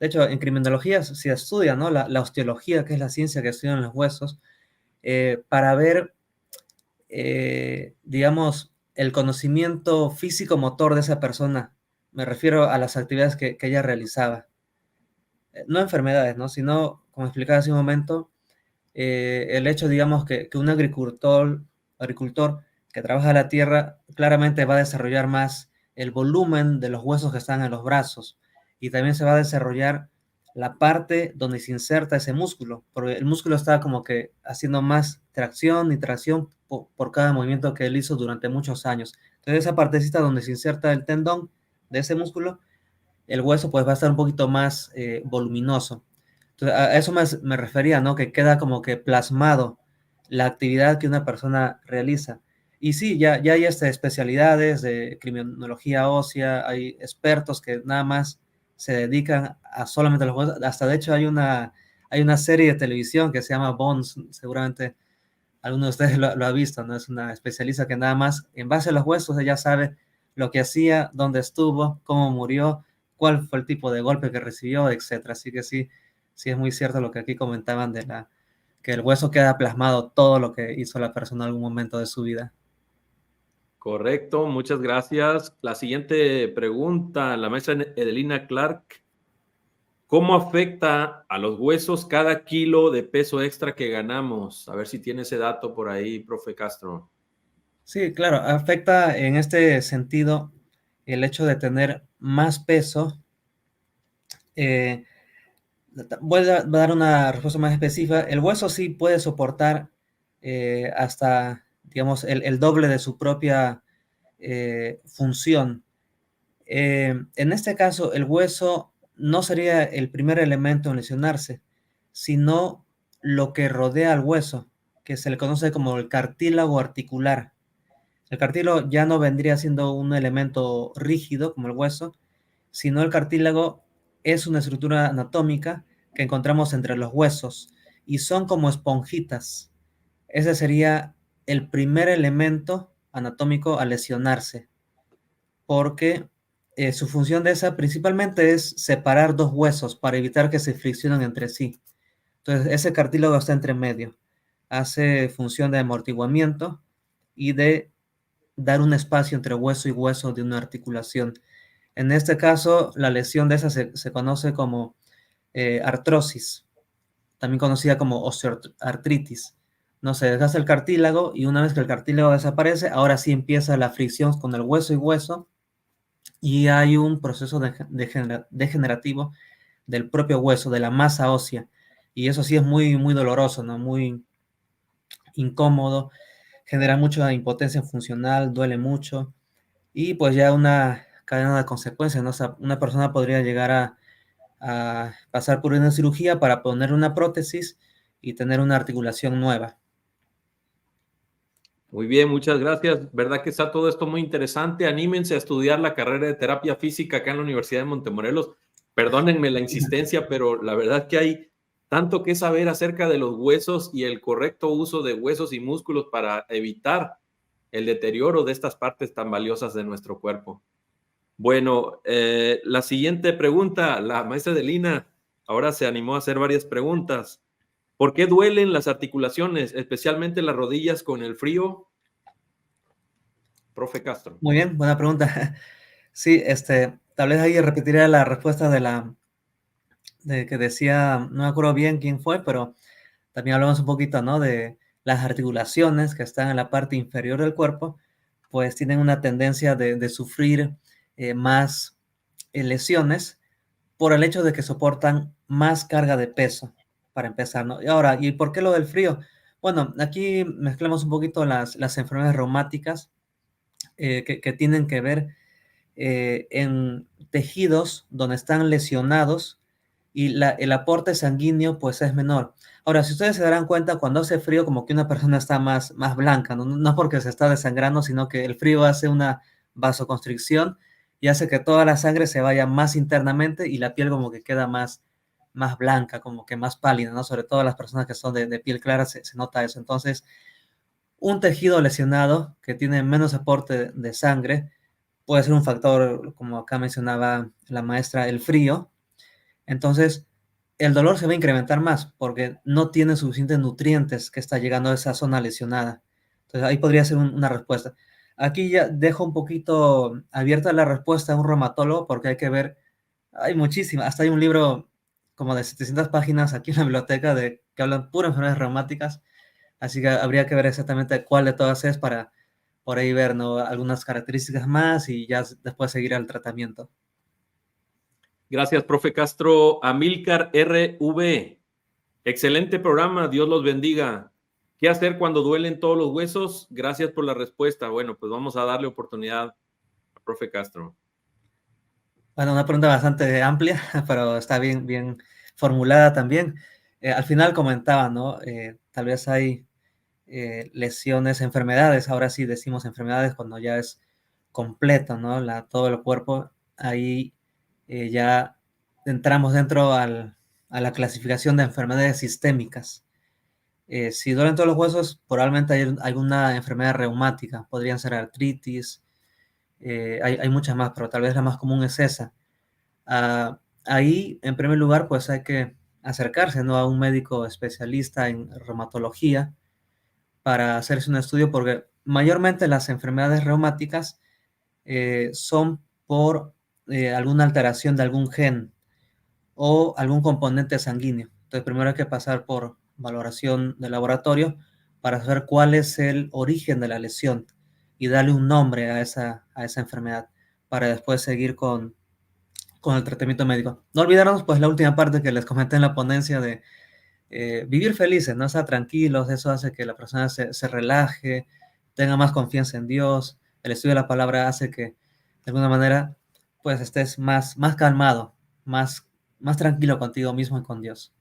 de hecho, en criminología se estudia, ¿no? La osteología, que es la ciencia que estudia los huesos, para ver, digamos, el conocimiento físico-motor de esa persona. Me refiero a las actividades que ella realizaba. No enfermedades, ¿no? Sino, como explicaba hace un momento, el hecho, digamos, que un agricultor que trabaja la tierra claramente va a desarrollar más el volumen de los huesos que están en los brazos y también se va a desarrollar la parte donde se inserta ese músculo, porque el músculo está como que haciendo más tracción y tracción por cada movimiento que él hizo durante muchos años. Entonces esa partecita donde se inserta el tendón de ese músculo, el hueso pues va a estar un poquito más voluminoso. Entonces, a eso me refería, ¿no? Que queda como que plasmado la actividad que una persona realiza. Y sí, ya hay especialidades de criminología ósea, hay expertos que nada más se dedican a solamente los huesos. Hasta de hecho hay una serie de televisión que se llama Bones, seguramente alguno de ustedes lo ha visto, ¿no? Es una especialista que nada más en base a los huesos ella sabe lo que hacía, dónde estuvo, cómo murió, cuál fue el tipo de golpe que recibió, etcétera. Así que sí es muy cierto lo que aquí comentaban que el hueso queda plasmado todo lo que hizo la persona en algún momento de su vida. Correcto, muchas gracias. La siguiente pregunta, la maestra Edelina Clark. ¿Cómo afecta a los huesos cada kilo de peso extra que ganamos? A ver si tiene ese dato por ahí, profe Castro. Sí, claro, afecta en este sentido el hecho de tener más peso. Voy a dar una respuesta más específica. El hueso sí puede soportar hasta, digamos, el doble de su propia función. En este caso, el hueso no sería el primer elemento en lesionarse, sino lo que rodea al hueso, que se le conoce como el cartílago articular. El cartílago ya no vendría siendo un elemento rígido como el hueso, sino el cartílago es una estructura anatómica que encontramos entre los huesos y son como esponjitas. Ese sería el primer elemento anatómico a lesionarse, porque su función de esa principalmente es separar dos huesos para evitar que se friccionen entre sí. Entonces, ese cartílago está entre medio, hace función de amortiguamiento y de dar un espacio entre hueso y hueso de una articulación. En este caso, la lesión de esa se conoce como artrosis, también conocida como osteoartritis. No se desgasta el cartílago y una vez que el cartílago desaparece, ahora sí empieza la fricción con el hueso y hueso y hay un proceso degenerativo del propio hueso, de la masa ósea. Y eso sí es muy, muy doloroso, ¿no? Muy incómodo, genera mucha impotencia funcional, duele mucho y pues ya una cadena de consecuencias, ¿no? O sea, una persona podría llegar a pasar por una cirugía para poner una prótesis y tener una articulación nueva. Muy bien, muchas gracias. ¿Verdad que está todo esto muy interesante? Anímense a estudiar la carrera de terapia física acá en la Universidad de Montemorelos. Perdónenme la insistencia, pero la verdad que hay tanto que saber acerca de los huesos y el correcto uso de huesos y músculos para evitar el deterioro de estas partes tan valiosas de nuestro cuerpo. Bueno, la siguiente pregunta, la maestra Edelina ahora se animó a hacer varias preguntas. ¿Por qué duelen las articulaciones, especialmente las rodillas con el frío? Profe Castro. Muy bien, buena pregunta. Sí, tal vez ahí repetiría la respuesta de que decía, no me acuerdo bien quién fue, pero también hablamos un poquito, ¿no? De las articulaciones que están en la parte inferior del cuerpo, pues tienen una tendencia de sufrir más lesiones por el hecho de que soportan más carga de peso, para empezar, ¿no? Y ahora, ¿y por qué lo del frío? Bueno, aquí mezclamos un poquito las enfermedades reumáticas que tienen que ver en tejidos donde están lesionados y el aporte sanguíneo pues es menor. Ahora, si ustedes se darán cuenta, cuando hace frío como que una persona está más blanca, no porque se está desangrando, sino que el frío hace una vasoconstricción y hace que toda la sangre se vaya más internamente y la piel como que queda más blanca, como que más pálida, ¿no? Sobre todo las personas que son de piel clara se nota eso. Entonces, un tejido lesionado que tiene menos aporte de sangre puede ser un factor, como acá mencionaba la maestra, el frío. Entonces, el dolor se va a incrementar más porque no tiene suficientes nutrientes que está llegando a esa zona lesionada. Entonces, ahí podría ser una respuesta. Aquí ya dejo un poquito abierta la respuesta a un reumatólogo porque hay que ver, hay muchísimas, hasta hay un libro como de 700 páginas aquí en la biblioteca que hablan puras enfermedades reumáticas, así que habría que ver exactamente cuál de todas es para por ahí ver, ¿no? Algunas características más y ya después seguir al tratamiento. Gracias, profe Castro. Amílcar RV. Excelente programa, Dios los bendiga. ¿Qué hacer cuando duelen todos los huesos? Gracias por la respuesta. Bueno, pues vamos a darle oportunidad a profe Castro. Bueno, una pregunta bastante amplia, pero está bien formulada también. Al final comentaba, ¿no? Tal vez hay lesiones, enfermedades, ahora sí decimos enfermedades cuando ya es completo, ¿no? Todo el cuerpo, ahí ya entramos dentro a la clasificación de enfermedades sistémicas. Si duelen todos los huesos, probablemente hay alguna enfermedad reumática, podrían ser artritis, hay muchas más, pero tal vez la más común es esa. Ahí, en primer lugar, pues hay que acercarse, ¿no? A un médico especialista en reumatología para hacerse un estudio, porque mayormente las enfermedades reumáticas son por alguna alteración de algún gen o algún componente sanguíneo. Entonces, primero hay que pasar por valoración de laboratorio para saber cuál es el origen de la lesión y darle un nombre a esa enfermedad para después seguir con el tratamiento médico. No olvidarnos, pues, la última parte que les comenté en la ponencia de vivir felices, no estar tranquilos. Eso hace que la persona se relaje, tenga más confianza en Dios. El estudio de la palabra hace que, de alguna manera, pues estés más calmado, más tranquilo contigo mismo y con Dios.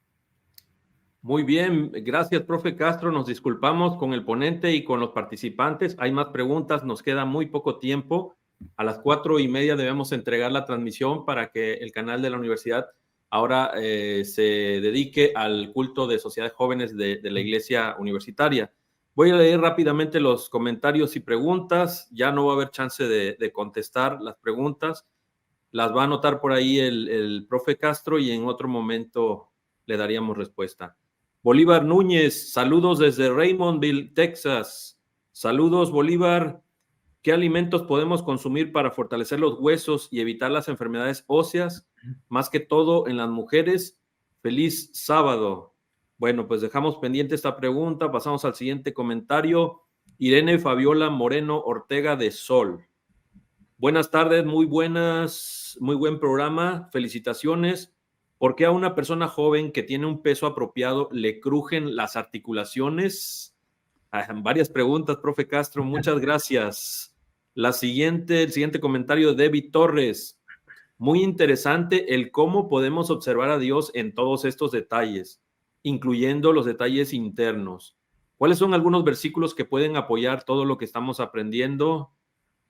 Muy bien, gracias, profe Castro. Nos disculpamos con el ponente y con los participantes. Hay más preguntas, nos queda muy poco tiempo. A las 4:30 debemos entregar la transmisión para que el canal de la universidad ahora se dedique al culto de sociedades jóvenes de la iglesia universitaria. Voy a leer rápidamente los comentarios y preguntas. Ya no va a haber chance de contestar las preguntas. Las va a anotar por ahí el profe Castro y en otro momento le daríamos respuesta. Bolívar Núñez, saludos desde Raymondville, Texas. Saludos, Bolívar. ¿Qué alimentos podemos consumir para fortalecer los huesos y evitar las enfermedades óseas? Más que todo en las mujeres. Feliz sábado. Bueno, pues dejamos pendiente esta pregunta. Pasamos al siguiente comentario. Irene Fabiola Moreno Ortega de Sol. Buenas tardes, muy buenas, muy buen programa. Felicitaciones. ¿Por qué a una persona joven que tiene un peso apropiado le crujen las articulaciones? Varias preguntas, profe Castro. Muchas gracias. El siguiente comentario de David Torres. Muy interesante el cómo podemos observar a Dios en todos estos detalles, incluyendo los detalles internos. ¿Cuáles son algunos versículos que pueden apoyar todo lo que estamos aprendiendo?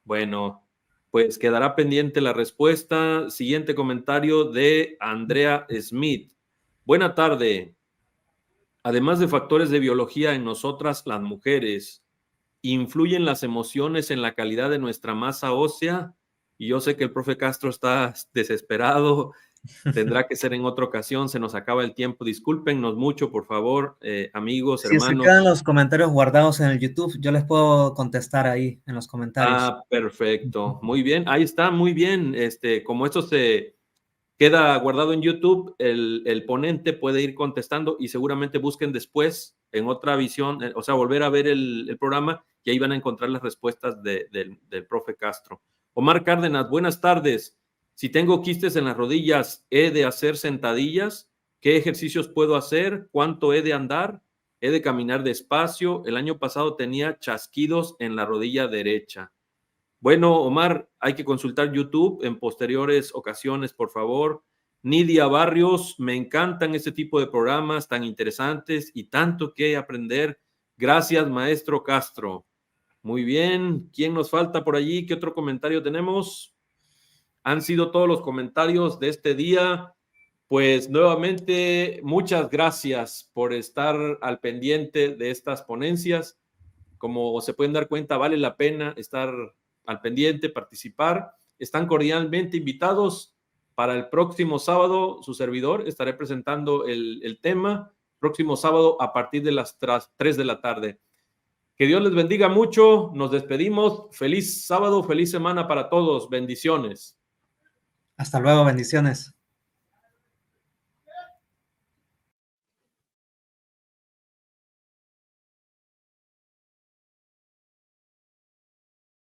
Bueno, pues quedará pendiente la respuesta. Siguiente comentario de Andrea Smith. Buena tarde. Además de factores de biología en nosotras, las mujeres, ¿influyen las emociones en la calidad de nuestra masa ósea? Y yo sé que el profe Castro está desesperado. Tendrá que ser en otra ocasión. Se nos acaba el tiempo. Discúlpennos mucho, por favor, amigos, hermanos. Si se quedan los comentarios guardados en el YouTube, yo les puedo contestar ahí en los comentarios. Ah, perfecto. Muy bien. Ahí está, muy bien. Como esto se queda guardado en YouTube, el ponente puede ir contestando y seguramente busquen después en otra visión, o sea, volver a ver el programa y ahí van a encontrar las respuestas del profe Castro. Omar Cárdenas, buenas tardes. Si tengo quistes en las rodillas, ¿he de hacer sentadillas? ¿Qué ejercicios puedo hacer? ¿Cuánto he de andar? ¿He de caminar despacio? El año pasado tenía chasquidos en la rodilla derecha. Bueno, Omar, hay que consultar YouTube en posteriores ocasiones, por favor. Nidia Barrios, me encantan este tipo de programas tan interesantes y tanto que aprender. Gracias, maestro Castro. Muy bien. ¿Quién nos falta por allí? ¿Qué otro comentario tenemos? Han sido todos los comentarios de este día. Pues nuevamente, muchas gracias por estar al pendiente de estas ponencias. Como se pueden dar cuenta, vale la pena estar al pendiente, participar. Están cordialmente invitados para el próximo sábado. Su servidor estaré presentando el tema próximo sábado a partir de las 3 de la tarde. Que Dios les bendiga mucho. Nos despedimos. Feliz sábado, feliz semana para todos. Bendiciones. Hasta luego, bendiciones.